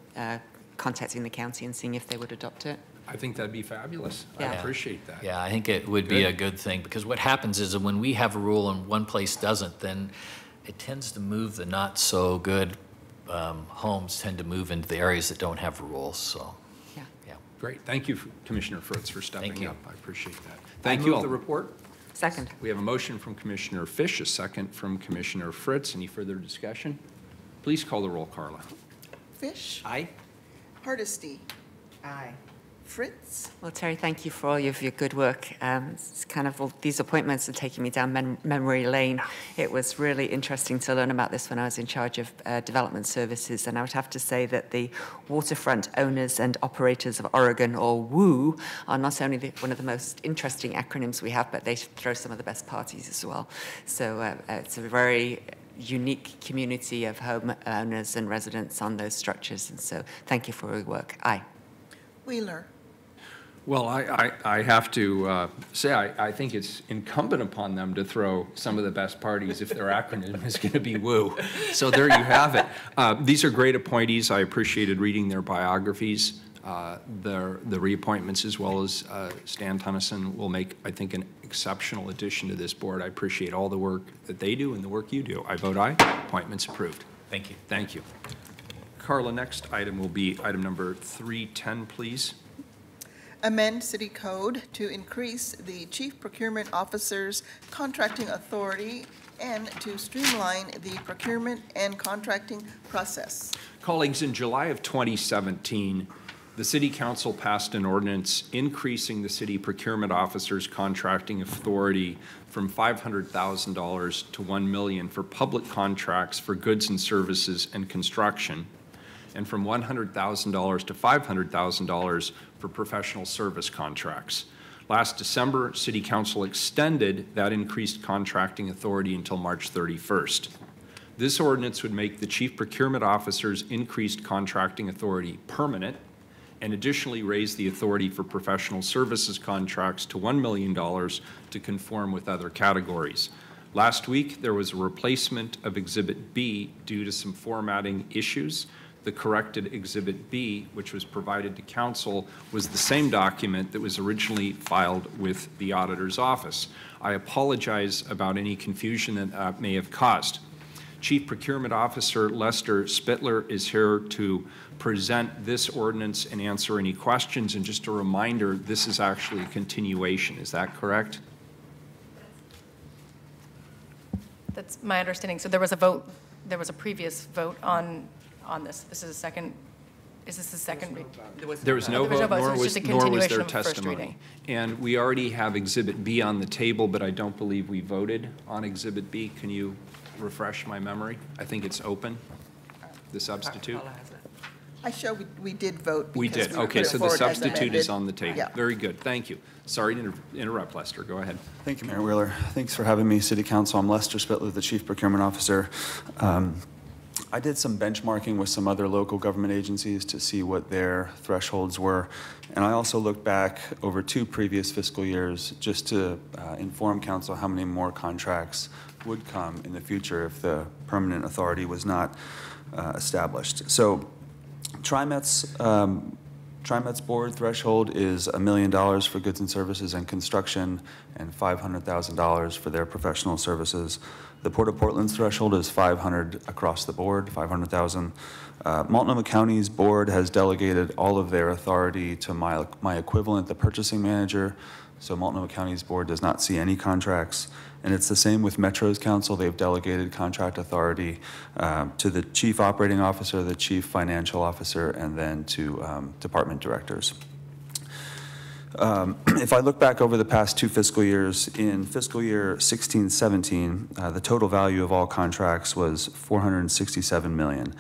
contacting the county and seeing if they would adopt it. I think that'd be fabulous. Yeah. I appreciate that. Yeah, I think it would be a good thing, because what happens is that when we have a rule and one place doesn't, then it tends to move the not so good homes tend to move into the areas that don't have rules, so. Yeah. Great. Thank you, Commissioner Fritz, for stepping Thank you. up. I appreciate that. Thank you all. The report. Second. We have a motion from Commissioner Fish, a second from Commissioner Fritz. Any further discussion? Please call the roll, Carla. Fish. Aye. Hardesty. Aye. Fritz. Well, Terry, thank you for all of your good work. It's kind of these appointments are taking me down memory lane. It was really interesting to learn about this when I was in charge of development services, and I would have to say that the Waterfront Owners and Operators of Oregon, or WOO, are not only one of the most interesting acronyms we have, but they throw some of the best parties as well. So it's a very unique community of homeowners and residents on those structures, and so thank you for your work. Aye. Wheeler. Well, I have to say I think it's incumbent upon them to throw some of the best parties if their acronym is going to be WOO. So there you have it. These are great appointees. I appreciated reading their biographies. The reappointments, as well as Stan Tonnison, will make, I think, an exceptional addition to this board. I appreciate all the work that they do and the work you do. I vote aye. Appointments approved. Thank you. Thank you. Carla, next item will be item number 310, please. Amend city code to increase the chief procurement officer's contracting authority and to streamline the procurement and contracting process. Colleagues, in July of 2017, the City Council passed an ordinance increasing the city procurement officer's contracting authority from $500,000 to $1 million for public contracts for goods and services and construction, and from $100,000 to $500,000 for professional service contracts. Last December, City Council extended that increased contracting authority until March 31st. This ordinance would make the Chief Procurement Officer's increased contracting authority permanent, and additionally raise the authority for professional services contracts to $1 million to conform with other categories. Last week, there was a replacement of Exhibit B due to some formatting issues. The corrected Exhibit B, which was provided to Council, was the same document that was originally filed with the Auditor's Office. I apologize about any confusion that may have caused. Chief Procurement Officer Lester Spittler is here to present this ordinance and answer any questions. And just a reminder, this is actually a continuation. Is that correct? That's my understanding. So there was a vote, there was a previous vote on this. This is a second, is this the second? There was no vote, nor was their of first testimony. reading. And we already have Exhibit B on the table, but I don't believe we voted on Exhibit B. Can you refresh my memory? I think it's open, the substitute. I show we did vote. We because did. we Okay, put it so the forward as substitute is amended. on the table. Yeah. Very good. Thank you. Sorry to interrupt, Lester. Go ahead. Thank you, Mayor Wheeler. Thanks for having me, City Council. I'm Lester Spittler, the Chief Procurement Officer. I did some benchmarking with some other local government agencies to see what their thresholds were. And I also looked back over 2 previous fiscal years just to inform Council how many more contracts would come in the future if the permanent authority was not established. So TriMet's board threshold is $1 million for goods and services and construction, and $500,000 for their professional services. The Port of Portland's threshold is 500 across the board, 500,000. Multnomah County's board has delegated all of their authority to my equivalent, the purchasing manager. So Multnomah County's board does not see any contracts. And it's the same with Metro's council. They've delegated contract authority to the chief operating officer, the chief financial officer, and then to department directors. If I look back over the past 2 fiscal years, in fiscal year 16-17, the total value of all contracts was $467 million.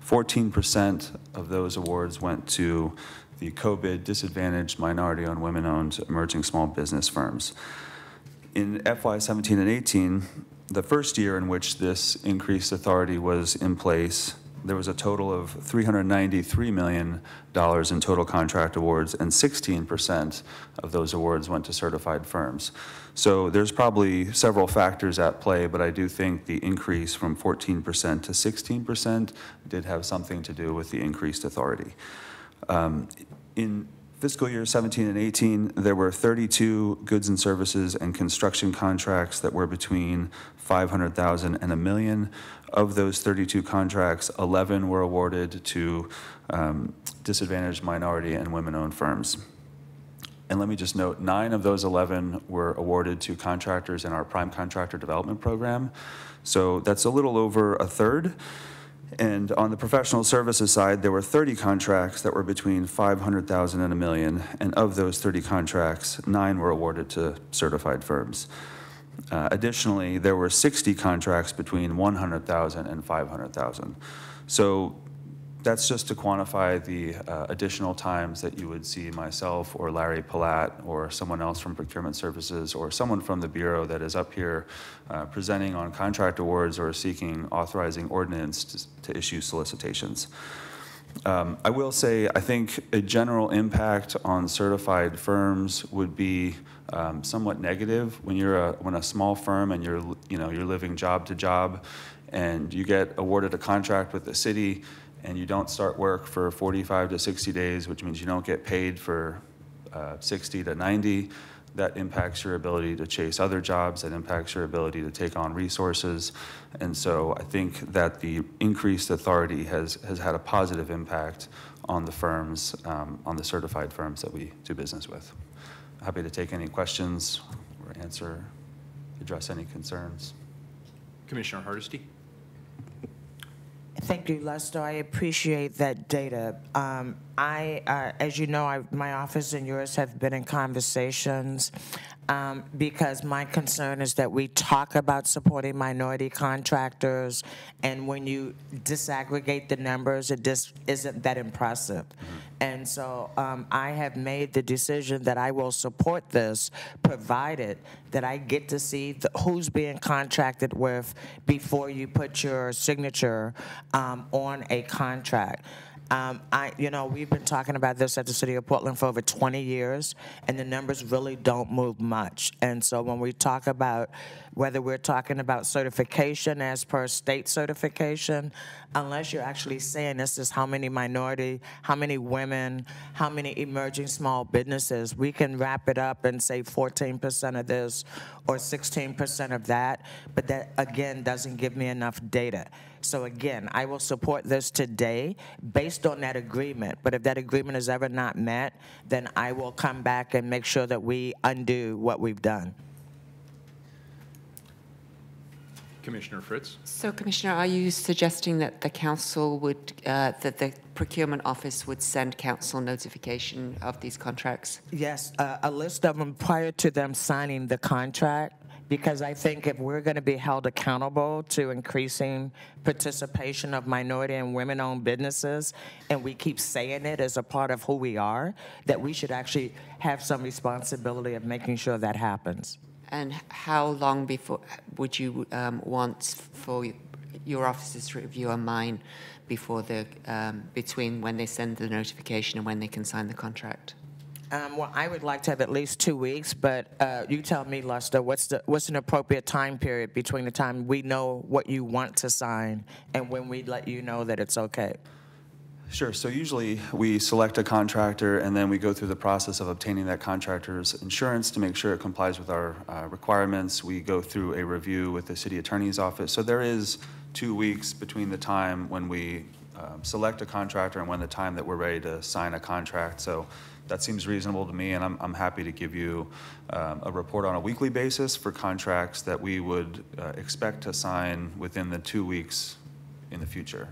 14% of those awards went to the co-bid disadvantaged minority-owned, women-owned emerging small business firms. In FY 17 and 18, the first year in which this increased authority was in place, there was a total of $393 million in total contract awards, and 16% of those awards went to certified firms. So there's probably several factors at play, but I do think the increase from 14% to 16% did have something to do with the increased authority. In fiscal year 17 and 18, there were 32 goods and services and construction contracts that were between $500,000 and $1 million. Of those 32 contracts, 11 were awarded to disadvantaged minority and women-owned firms. And let me just note, 9 of those 11 were awarded to contractors in our prime contractor development program. So that's a little over a third. And on the professional services side, there were 30 contracts that were between $500,000 and $1 million. And of those 30 contracts, 9 were awarded to certified firms. Additionally, there were 60 contracts between $100,000 and $500,000. So that's just to quantify the additional times that you would see myself or Larry Palat or someone else from procurement services or someone from the Bureau that is up here presenting on contract awards or seeking authorizing ordinance to issue solicitations. I will say, I think a general impact on certified firms would be somewhat negative when you're when a small firm and you're living job to job, and you get awarded a contract with the city, and you don't start work for 45 to 60 days, which means you don't get paid for 60 to 90. That impacts your ability to chase other jobs, that impacts your ability to take on resources. And so I think that the increased authority has had a positive impact on the firms, on the certified firms that we do business with. Happy to take any questions or address any concerns. Commissioner Hardesty? Thank you, Lester. I appreciate that data. As you know, my office and yours have been in conversations because my concern is that we talk about supporting minority contractors, and when you disaggregate the numbers, it just isn't that impressive. And so I have made the decision that I will support this, provided that I get to see who's being contracted with before you put your signature on a contract. We've been talking about this at the City of Portland for over 20 years, and the numbers really don't move much. And so when we talk about whether we're talking about certification as per state certification, unless you're actually saying this is how many minority, how many women, how many emerging small businesses, we can wrap it up and say 14% of this or 16% of that, but that, again, doesn't give me enough data. So again, I will support this today based on that agreement, but if that agreement is ever not met, then I will come back and make sure that we undo what we've done. Commissioner Fritz? So, Commissioner, are you suggesting that the council would, that the procurement office would send council notification of these contracts? Yes, a list of them prior to them signing the contract, because I think if we're going to be held accountable to increasing participation of minority and women-owned businesses, and we keep saying it as a part of who we are, that we should actually have some responsibility of making sure that happens. And how long before would you want for your officers to review on mine before between when they send the notification and when they can sign the contract? Well, I would like to have at least 2 weeks, but you tell me, Lester, what's an appropriate time period between the time we know what you want to sign and when we let you know that it's okay? Sure. So usually we select a contractor and then we go through the process of obtaining that contractor's insurance to make sure it complies with our requirements. We go through a review with the city attorney's office. So there is 2 weeks between the time when we select a contractor and when the time that we're ready to sign a contract. So that seems reasonable to me, and I'm happy to give you a report on a weekly basis for contracts that we would expect to sign within the 2 weeks in the future.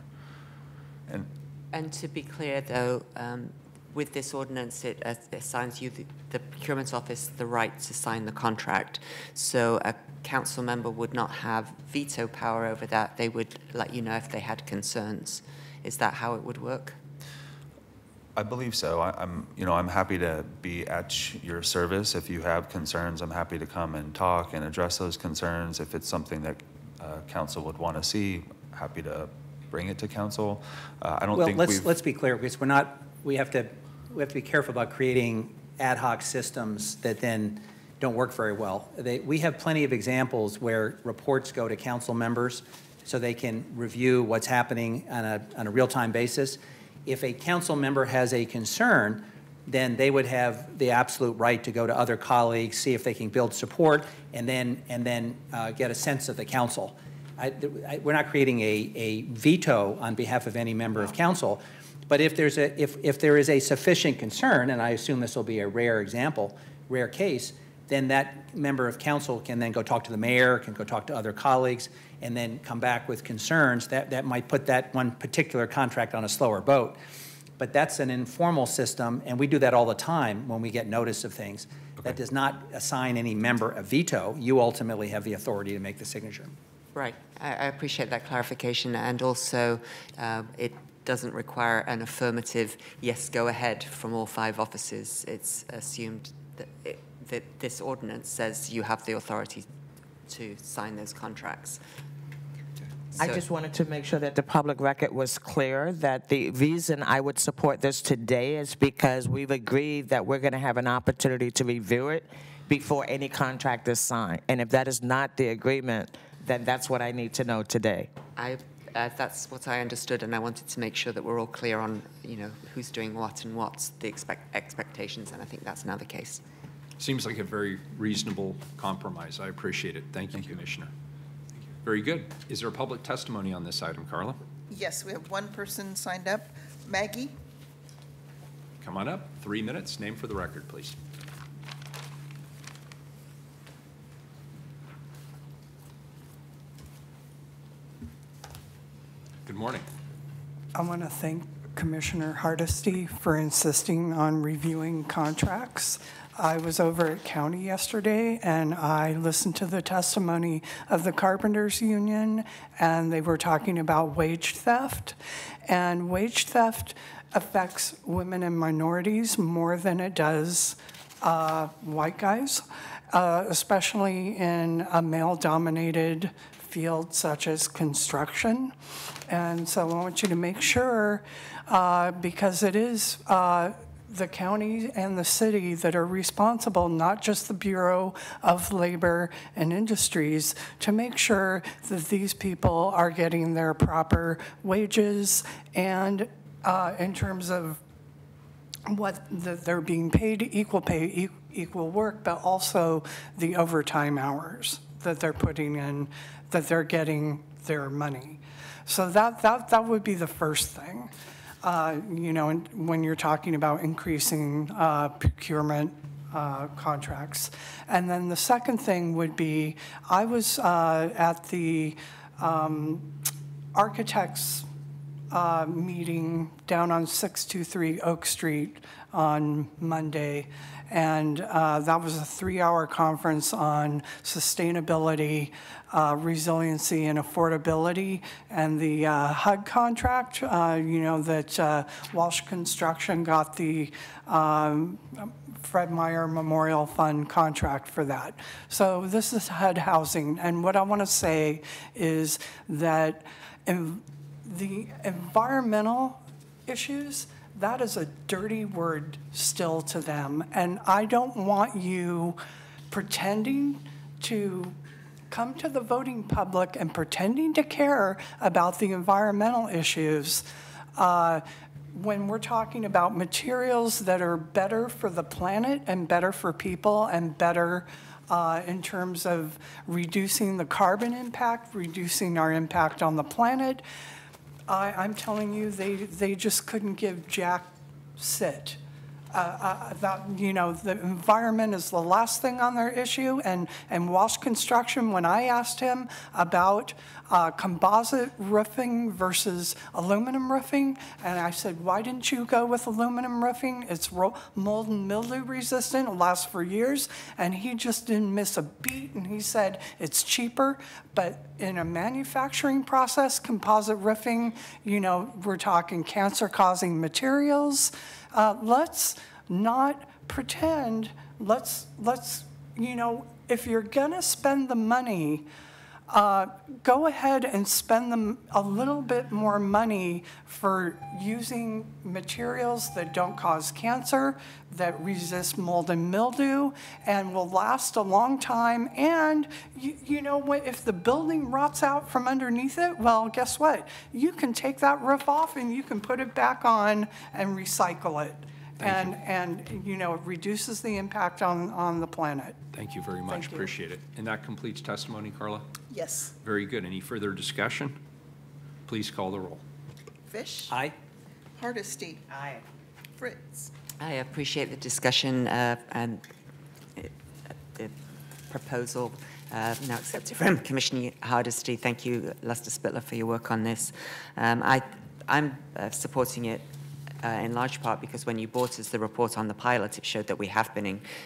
And to be clear, though, with this ordinance, it assigns you, the procurement office, the right to sign the contract. So a council member would not have veto power over that. They would let you know if they had concerns. Is that how it would work? I believe so. I'm happy to be at your service. If you have concerns, I'm happy to come and talk and address those concerns. If it's something that council would want to see, happy to bring it to council. I don't think let's be clear, because we have to be careful about creating ad hoc systems that then don't work very well. We have plenty of examples where reports go to council members so they can review what's happening on a real-time basis. If a council member has a concern, then they would have the absolute right to go to other colleagues, see if they can build support, and then get a sense of the council. We're not creating a veto on behalf of any member of council, but if there is a sufficient concern, and I assume this will be a rare case, then that member of council can then go talk to the mayor, can go talk to other colleagues, and then come back with concerns that might put that one particular contract on a slower boat. But that's an informal system, and we do that all the time when we get notice of things. Okay. That does not assign any member a veto. You ultimately have the authority to make the signature. Right. I appreciate that clarification, and also it doesn't require an affirmative yes, go ahead from all 5 offices. It's assumed that this ordinance says you have the authority to sign those contracts. I just wanted to make sure that the public record was clear that the reason I would support this today is because we've agreed that we're going to have an opportunity to review it before any contract is signed. And if that is not the agreement, then that's what I need to know today. That's what I understood, and I wanted to make sure that we're all clear on, who's doing what and what's the expectations, and I think that's now the case. Seems like a very reasonable compromise. I appreciate it. Thank you, Commissioner. Thank you. Very good. Is there a public testimony on this item, Carla? Yes, we have one person signed up. Maggie? Come on up. 3 minutes. Name for the record, please. Good morning. I want to thank Commissioner Hardesty for insisting on reviewing contracts. I was over at county yesterday and I listened to the testimony of the Carpenters Union, and they were talking about wage theft. And wage theft affects women and minorities more than it does white guys, especially in a male-dominated field such as construction. And so I want you to make sure, because it is the county and the city that are responsible, not just the Bureau of Labor and Industries, to make sure that these people are getting their proper wages and in terms of what they're being paid, equal pay, equal work, but also the overtime hours that they're putting in, that they're getting their money. So that would be the first thing. When you're talking about increasing procurement contracts. And then the second thing would be, I was at the architects meeting down on 623 Oak Street on Monday, and that was a 3-hour conference on sustainability, resiliency, and affordability. And the HUD contract, that Walsh Construction got the Fred Meyer Memorial Fund contract for that. So this is HUD housing, and what I want to say is that the environmental issues, that is a dirty word still to them. And I don't want you pretending to come to the voting public and pretending to care about the environmental issues when we're talking about materials that are better for the planet and better for people and better in terms of reducing the carbon impact, reducing our impact on the planet, I'm telling you, they just couldn't give jack sit. The environment is the last thing on their issue, and Walsh Construction, when I asked him about composite roofing versus aluminum roofing, and I said, why didn't you go with aluminum roofing? It's mold and mildew resistant, it lasts for years, and he just didn't miss a beat, and he said it's cheaper, but in a manufacturing process, composite roofing, we're talking cancer-causing materials. Let's not pretend, let's if you're gonna spend the money, go ahead and spend them a little bit more money for using materials that don't cause cancer, that resist mold and mildew, and will last a long time. And you know what? If the building rots out from underneath it, well, guess what? You can take that roof off and you can put it back on and recycle it. And it reduces the impact on the planet. Thank you very much. Appreciate it. And that completes testimony, Carla? Yes. Very good. Any further discussion? Please call the roll. Fish? Aye. Hardesty? Aye. Fritz? I appreciate the discussion and the proposal now accepted from Commissioner Hardesty. Thank you, Lester Spittler, for your work on this. I'm supporting it in large part because when you brought us the report on the pilot, it showed that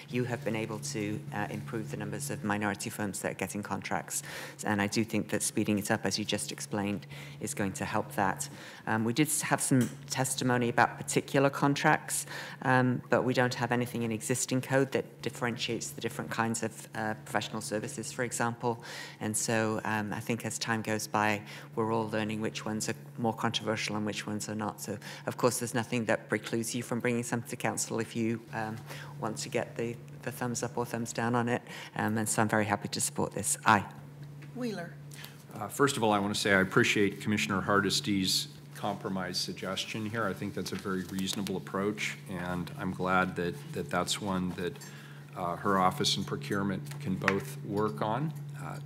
you have been able to improve the numbers of minority firms that are getting contracts. And I do think that speeding it up, as you just explained, is going to help that. We did have some testimony about particular contracts, but we don't have anything in existing code that differentiates the different kinds of professional services, for example. And so I think as time goes by, we're all learning which ones are more controversial and which ones are not. So, of course, there's nothing that precludes you from bringing something to council if you want to get the thumbs up or thumbs down on it. And so I'm very happy to support this. Aye. Wheeler. First of all, I want to say I appreciate Commissioner Hardesty's compromise suggestion here. I think that's a very reasonable approach, and I'm glad that that's one that her office and procurement can both work on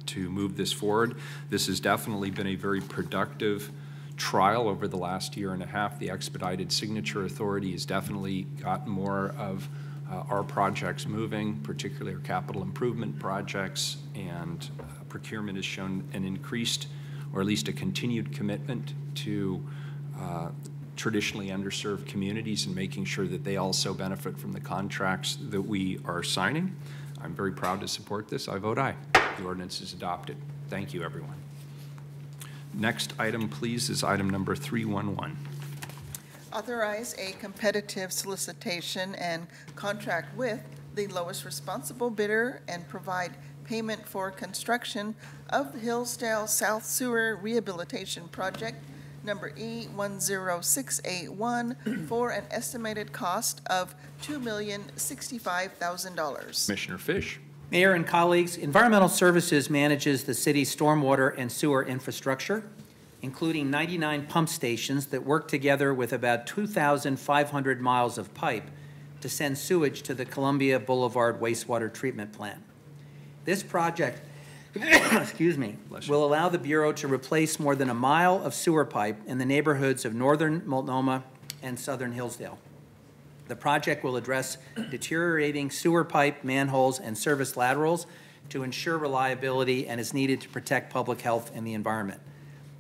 to move this forward. This has definitely been a very productive trial over the last year and a half. The Expedited Signature Authority has definitely gotten more of our projects moving, particularly our capital improvement projects, and procurement has shown an increased, or at least a continued commitment to traditionally underserved communities and making sure that they also benefit from the contracts that we are signing. I'm very proud to support this. I vote aye. The ordinance is adopted. Thank you, everyone. Next item, please, is item number 311. Authorize a competitive solicitation and contract with the lowest responsible bidder and provide payment for construction of the Hillsdale South Sewer Rehabilitation Project, number E10681, for an estimated cost of $2,065,000. Commissioner Fish. Mayor and colleagues, Environmental Services manages the city's stormwater and sewer infrastructure, including 99 pump stations that work together with about 2,500 miles of pipe to send sewage to the Columbia Boulevard wastewater treatment plant. This project will allow the Bureau to replace more than a mile of sewer pipe in the neighborhoods of northern Multnomah and southern Hillsdale. The project will address deteriorating sewer pipe, manholes, and service laterals to ensure reliability and is needed to protect public health and the environment.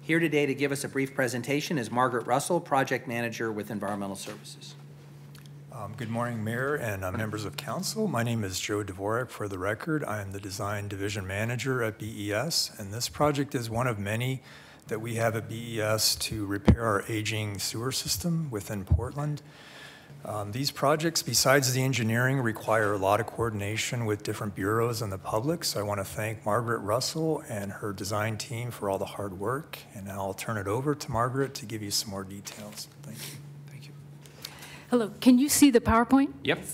Here today to give us a brief presentation is Margaret Russell, Project Manager with Environmental Services. Good morning, Mayor and members of Council. My name is Joe Dvorak. For the record, I am the Design Division Manager at BES, and this project is one of many that we have at BES to repair our aging sewer system within Portland. These projects, besides the engineering, require a lot of coordination with different bureaus and the public, so I want to thank Margaret Russell and her design team for all the hard work, and now I'll turn it over to Margaret to give you some more details. Thank you. Thank you. Hello, can you see the PowerPoint? Yep.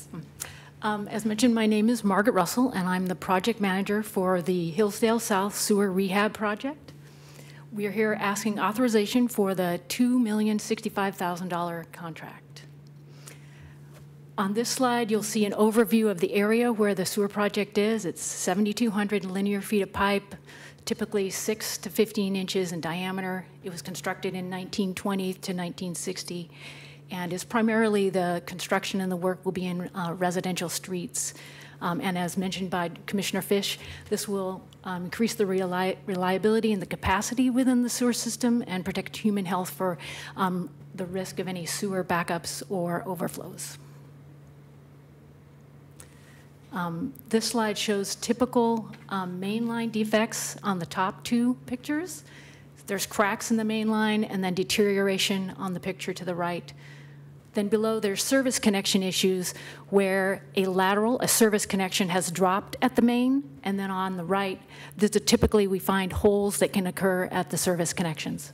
As mentioned, my name is Margaret Russell, and I'm the project manager for the Hillsdale South Sewer Rehab Project. We are here asking authorization for the $2,065,000 contract. On this slide, you'll see an overview of the area where the sewer project is. It's 7,200 linear feet of pipe, typically 6 to 15 inches in diameter. It was constructed in 1920 to 1960, and is primarily the construction and the work will be in residential streets. And as mentioned by Commissioner Fish, this will increase the reliability and the capacity within the sewer system and protect human health for the risk of any sewer backups or overflows. This slide shows typical mainline defects on the top two pictures. There's cracks in the main line and then deterioration on the picture to the right. Then below, there's service connection issues where a service connection has dropped at the main, and then on the right, typically we find holes that can occur at the service connections.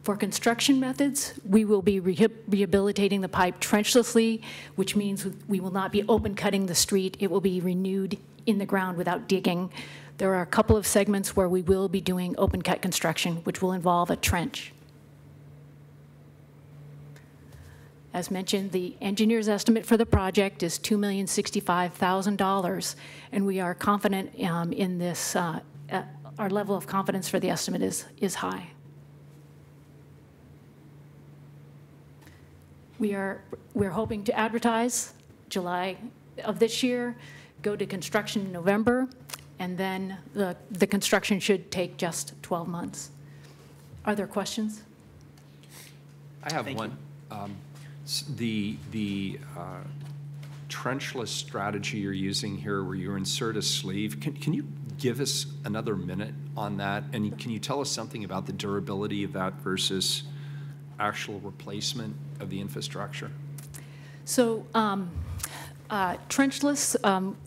For construction methods, we will be rehabilitating the pipe trenchlessly, which means we will not be open cutting the street. It will be renewed in the ground without digging. There are a couple of segments where we will be doing open cut construction, which will involve a trench. As mentioned, the engineer's estimate for the project is $2,065,000, and we are confident in this. Our level of confidence for the estimate is high. We're hoping to advertise July of this year, go to construction in November, and then the construction should take just 12 months. Are there questions? I have one. The trenchless strategy you're using here where you insert a sleeve, can you give us another minute on that? And can you tell us something about the durability of that versus actual replacement of the infrastructure? So trenchless,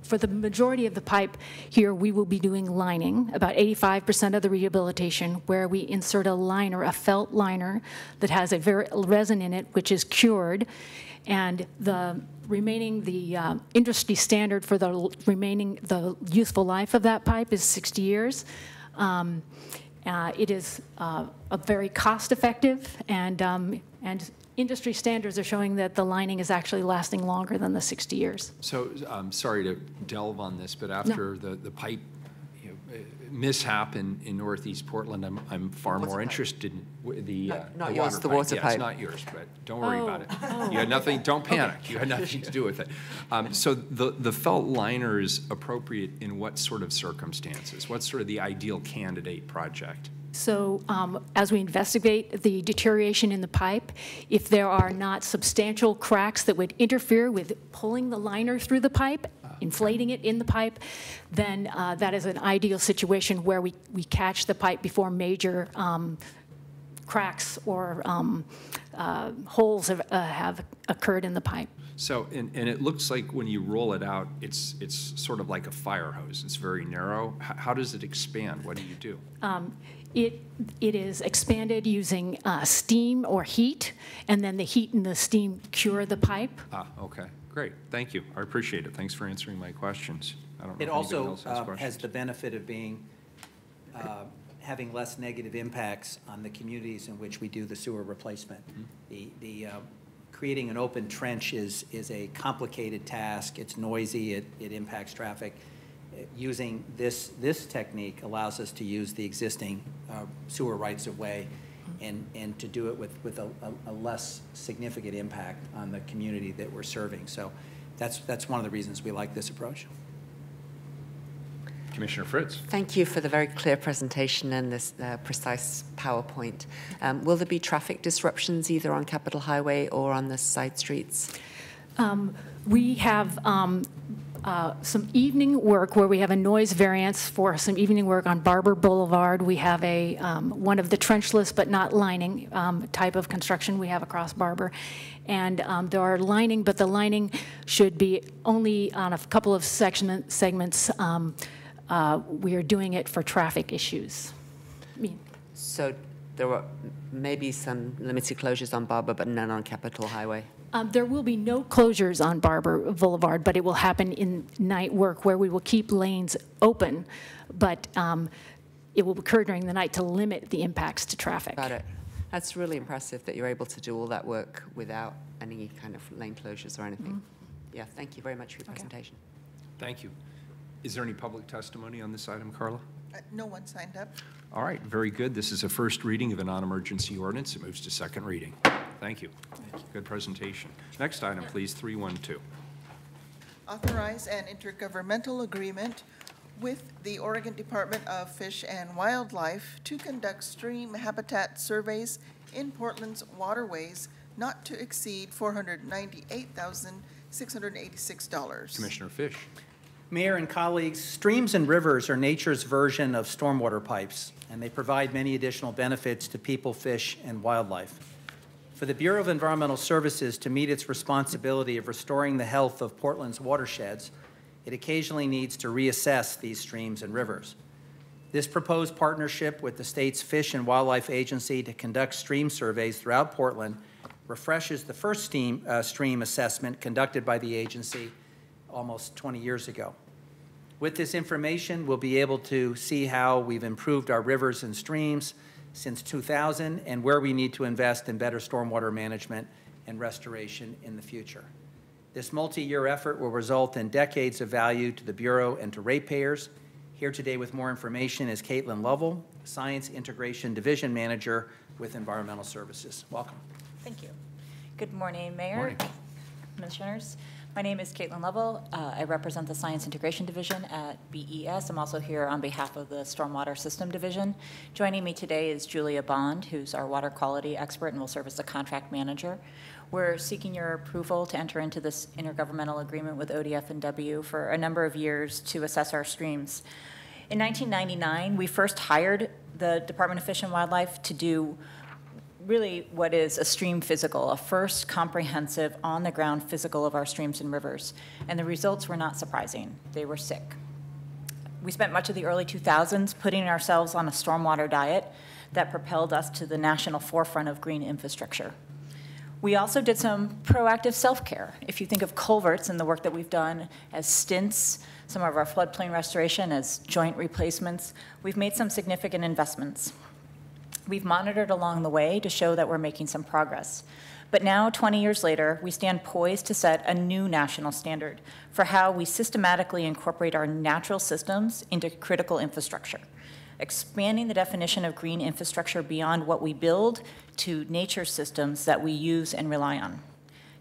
for the majority of the pipe here, we will be doing lining, about 85% of the rehabilitation, where we insert a liner, a felt liner that has a resin in it, which is cured, and the industry standard for the useful life of that pipe is 60 years. It is a very cost-effective, and industry standards are showing that the lining is actually lasting longer than the 60 years. So I'm sorry to delve on this, but after the pipe mishap in Northeast Portland, I'm far more interested in the not the yours, water the pipe. water Yeah, pipe. it's not yours, but don't worry about it. You had nothing. Don't panic. You had nothing to do with it. So the felt liner is appropriate in what sort of circumstances? What's sort of the ideal candidate project? So as we investigate the deterioration in the pipe, if there are not substantial cracks that would interfere with pulling the liner through the pipe, inflating it in the pipe, then that is an ideal situation where we catch the pipe before major cracks or holes have occurred in the pipe. So, and it looks like when you roll it out, it's sort of like a fire hose. It's very narrow. How does it expand? What do you do? It is expanded using steam or heat, and then the heat and the steam cure the pipe. Okay, great. Thank you. I appreciate it. Thanks for answering my questions. I don't know It if anybody also else has questions. has the benefit of being having less negative impacts on the communities in which we do the sewer replacement. The creating an open trench is a complicated task. It's noisy. It impacts traffic. Using this technique allows us to use the existing sewer rights of way and to do it with a less significant impact on the community that we're serving. So that's one of the reasons we like this approach. Commissioner Fritz. Thank you for the very clear presentation and this precise PowerPoint. Will there be traffic disruptions either on Capitol Highway or on the side streets? We have some evening work where we have a noise variance for some evening work on Barber Boulevard. We have one of the trenchless but not lining type of construction we have across Barber. And there are lining, but the lining should be only on a couple of segments. We are doing it for traffic issues. So there were maybe some limited closures on Barber, but none on Capitol Highway? There will be no closures on Barber Boulevard, but it will happen in night work where we will keep lanes open. But it will occur during the night to limit the impacts to traffic. Got it. That's really impressive that you're able to do all that work without any kind of lane closures or anything. Yeah, thank you very much for your presentation. Thank you. Is there any public testimony on this item, Carla? No one signed up. All right, very good. This is a first reading of a non-emergency ordinance. It moves to second reading. Thank you. Good presentation. Next item, please, 312. Authorize an intergovernmental agreement with the Oregon Department of Fish and Wildlife to conduct stream habitat surveys in Portland's waterways not to exceed $498,686. Commissioner Fish. Mayor and colleagues, streams and rivers are nature's version of stormwater pipes, and they provide many additional benefits to people, fish, and wildlife. For the Bureau of Environmental Services to meet its responsibility of restoring the health of Portland's watersheds, it occasionally needs to reassess these streams and rivers. This proposed partnership with the state's Fish and Wildlife Agency to conduct stream surveys throughout Portland refreshes the first stream assessment conducted by the agency almost 20 years ago. With this information, we'll be able to see how we've improved our rivers and streams since 2000 and where we need to invest in better stormwater management and restoration in the future. This multi-year effort will result in decades of value to the Bureau and to ratepayers. Here today with more information is Caitlin Lovell, Science Integration Division Manager with Environmental Services. Welcome. Thank you. Good morning, Mayor, Morning. Commissioners. My name is Caitlin Lovell. I represent the Science Integration Division at BES. I'm also here on behalf of the Stormwater System Division. Joining me today is Julia Bond, who's our water quality expert and will serve as the contract manager. We're seeking your approval to enter into this intergovernmental agreement with ODF and W for a number of years to assess our streams. In 1999, we first hired the Department of Fish and Wildlife to do really what is a stream physical, a first comprehensive on-the-ground physical of our streams and rivers. And the results were not surprising. They were sick. We spent much of the early 2000s putting ourselves on a stormwater diet that propelled us to the national forefront of green infrastructure. We also did some proactive self-care. If you think of culverts and the work that we've done as stints, some of our floodplain restoration as joint replacements, we've made some significant investments. We've monitored along the way to show that we're making some progress. But now, 20 years later, we stand poised to set a new national standard for how we systematically incorporate our natural systems into critical infrastructure, expanding the definition of green infrastructure beyond what we build to nature systems that we use and rely on.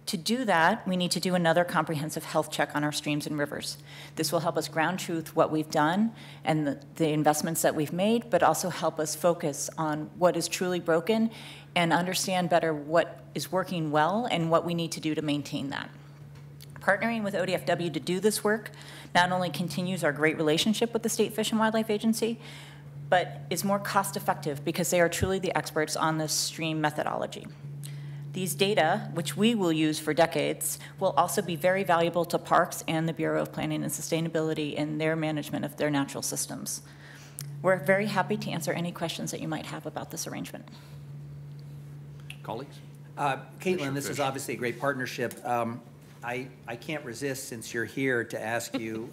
To do that, we need to do another comprehensive health check on our streams and rivers. This will help us ground truth what we've done and the investments that we've made, but also help us focus on what is truly broken and understand better what is working well and what we need to do to maintain that. Partnering with ODFW to do this work not only continues our great relationship with the State Fish and Wildlife Agency, but is more cost-effective because they are truly the experts on this stream methodology. These data, which we will use for decades, will also be very valuable to parks and the Bureau of Planning and Sustainability in their management of their natural systems. We're very happy to answer any questions that you might have about this arrangement. Colleagues? Caitlin, this is obviously a great partnership. I can't resist, since you're here, to ask you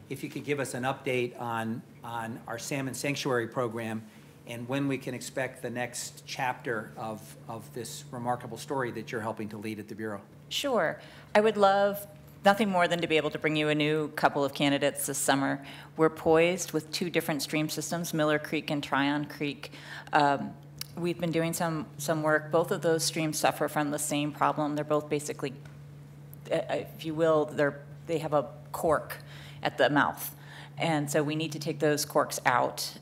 if you could give us an update on our Salmon Sanctuary program and when we can expect the next chapter of this remarkable story that you're helping to lead at the Bureau. Sure. I would love nothing more than to be able to bring you a new couple of candidates this summer. We're poised with two different stream systems, Miller Creek and Tryon Creek. We've been doing some work. Both of those streams suffer from the same problem. They're both basically, if you will, they have a cork at the mouth. And so we need to take those corks out.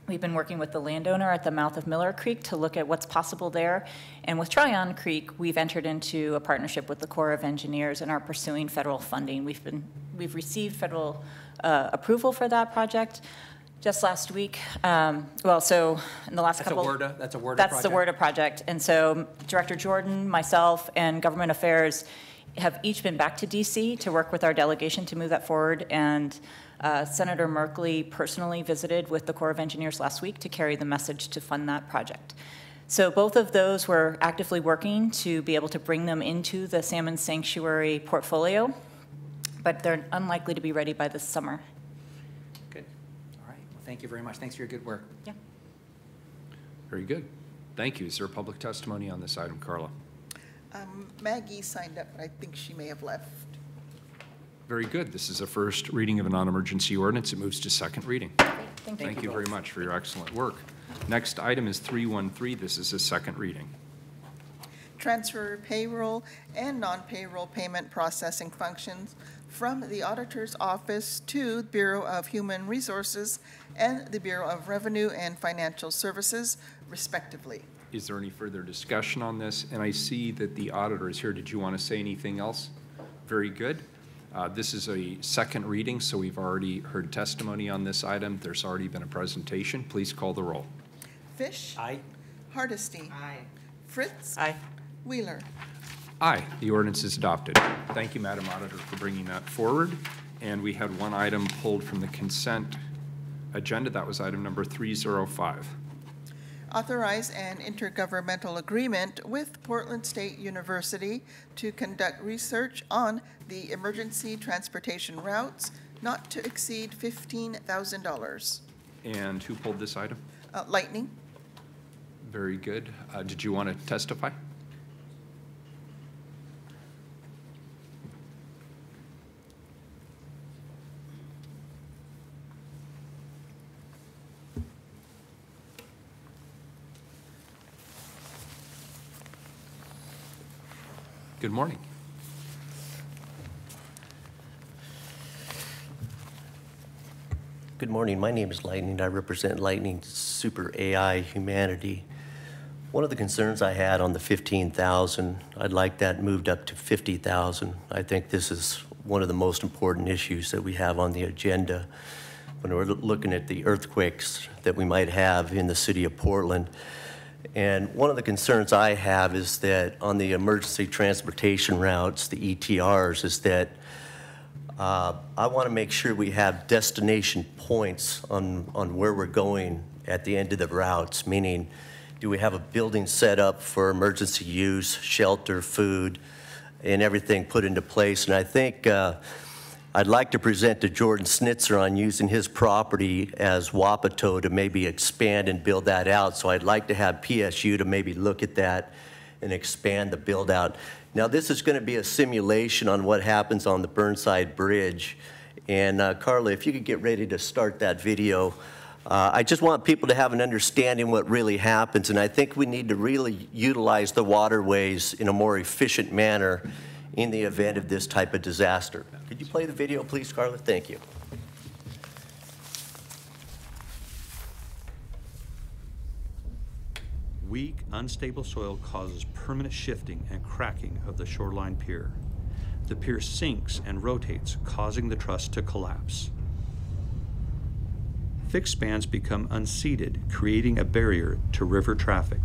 We've been working with the landowner at the mouth of Miller Creek to look at what's possible there. And with Tryon Creek, we've entered into a partnership with the Corps of Engineers and are pursuing federal funding. We've received federal approval for that project just last week. So in the last couple... That's a WERDA project? That's the WERDA project. And so Director Jordan, myself, and Government Affairs have each been back to DC to work with our delegation to move that forward. And Senator Merkley personally visited with the Corps of Engineers last week to carry the message to fund that project. So both of those we're actively working to be able to bring them into the Salmon Sanctuary portfolio, but they're unlikely to be ready by this summer. Good. All right. Well, Thank you very much. Thanks for your good work. Yeah. Very good. Thank you. Is there public testimony on this item, Carla? Maggie signed up, but I think she may have left. Very good. This is a first reading of a non-emergency ordinance. It moves to second reading. Thank you very much for your excellent work. Next item is 313. This is a second reading. Transfer payroll and non-payroll payment processing functions from the Auditor's Office to the Bureau of Human Resources and the Bureau of Revenue and Financial Services, respectively. Is there any further discussion on this? And I see that the auditor is here. Did you want to say anything else? Very good. This is a second reading, so we've already heard testimony on this item. There's already been a presentation. Please call the roll. Fish? Aye. Hardesty? Aye. Fritz? Aye. Wheeler? Aye. The ordinance is adopted. Thank you, Madam Auditor, for bringing that forward. And we had one item pulled from the consent agenda. That was item number 305. Authorize an intergovernmental agreement with Portland State University to conduct research on the emergency transportation routes not to exceed $15,000. And who pulled this item? Lightning? Very good. Did you want to testify? Good morning. Good morning. My name is Lightning. I represent Lightning Super AI Humanity. One of the concerns I had on the 15,000, I'd like that moved up to 50,000. I think this is one of the most important issues that we have on the agenda when we're looking at the earthquakes that we might have in the city of Portland. And one of the concerns I have is that on the emergency transportation routes, the ETRs, is that I want to make sure we have destination points on where we're going at the end of the routes, meaning do we have a building set up for emergency use, shelter, food, and everything put into place. And I think I'd like to present to Jordan Snitzer on using his property as Wapato to maybe expand and build that out. So I'd like to have PSU to maybe look at that and expand the build out. Now this is going to be a simulation on what happens on the Burnside Bridge. And Carla, if you could get ready to start that video. I just want people to have an understanding what really happens. And I think we need to really utilize the waterways in a more efficient manner in the event of this type of disaster. Could you play the video, please, Carla? Thank you. Weak, unstable soil causes permanent shifting and cracking of the shoreline pier. The pier sinks and rotates, causing the truss to collapse. Fixed spans become unseated, creating a barrier to river traffic.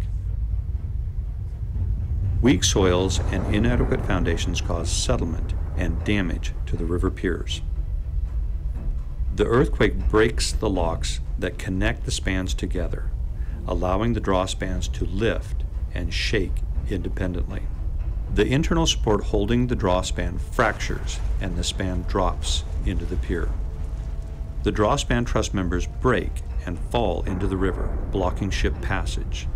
Weak soils and inadequate foundations cause settlement and damage to the river piers. The earthquake breaks the locks that connect the spans together, allowing the draw spans to lift and shake independently. The internal support holding the draw span fractures and the span drops into the pier. The draw span truss members break and fall into the river, blocking ship passage.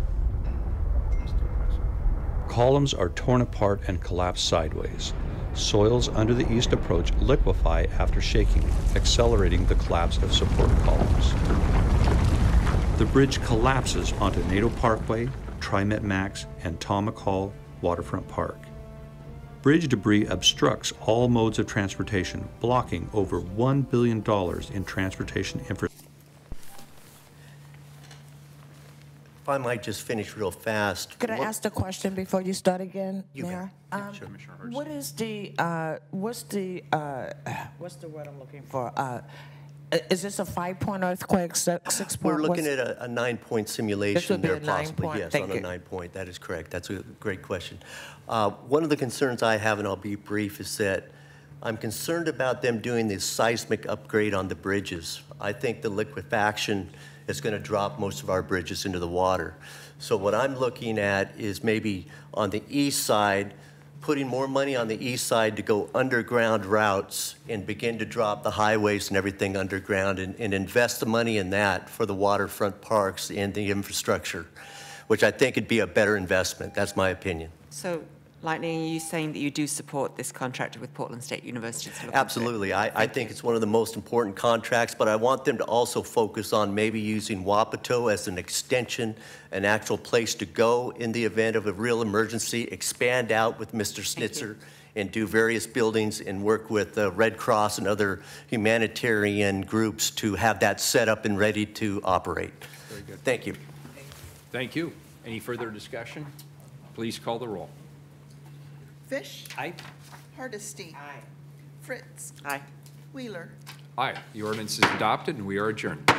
Columns are torn apart and collapse sideways. Soils under the east approach liquefy after shaking, accelerating the collapse of support columns. The bridge collapses onto Nato Parkway, TriMet Max, and Tom McCall Waterfront Park. Bridge debris obstructs all modes of transportation, blocking over $1 billion in transportation infrastructure. If I might just finish real fast. Could I ask the question before you start again, Mayor? Sure. What is the what's the word I'm looking for? Is this a 5-point earthquake, 6 point? We're looking at a 9-point simulation there, possibly. Yes, on a 9-point. That is correct. That's a great question. One of the concerns I have, and I'll be brief, is that I'm concerned about them doing this seismic upgrade on the bridges. I think the liquefaction is going to drop most of our bridges into the water. So what I'm looking at is maybe on the east side, putting more money on the east side to go underground routes and begin to drop the highways and everything underground and invest the money in that for the waterfront parks and the infrastructure, which I think would be a better investment. That's my opinion. So, Lightning, are you saying that you do support this contract with Portland State University? Absolutely. I think it's one of the most important contracts, but I want them to also focus on maybe using Wapato as an extension, an actual place to go in the event of a real emergency, expand out with Mr. Snitzer, and do various buildings and work with the Red Cross and other humanitarian groups to have that set up and ready to operate. Very good. Thank you. Thank you. Any further discussion? Please call the roll. Fish. Aye. Hardesty. Aye. Fritz. Aye. Wheeler. Aye. The ordinance is adopted, and we are adjourned.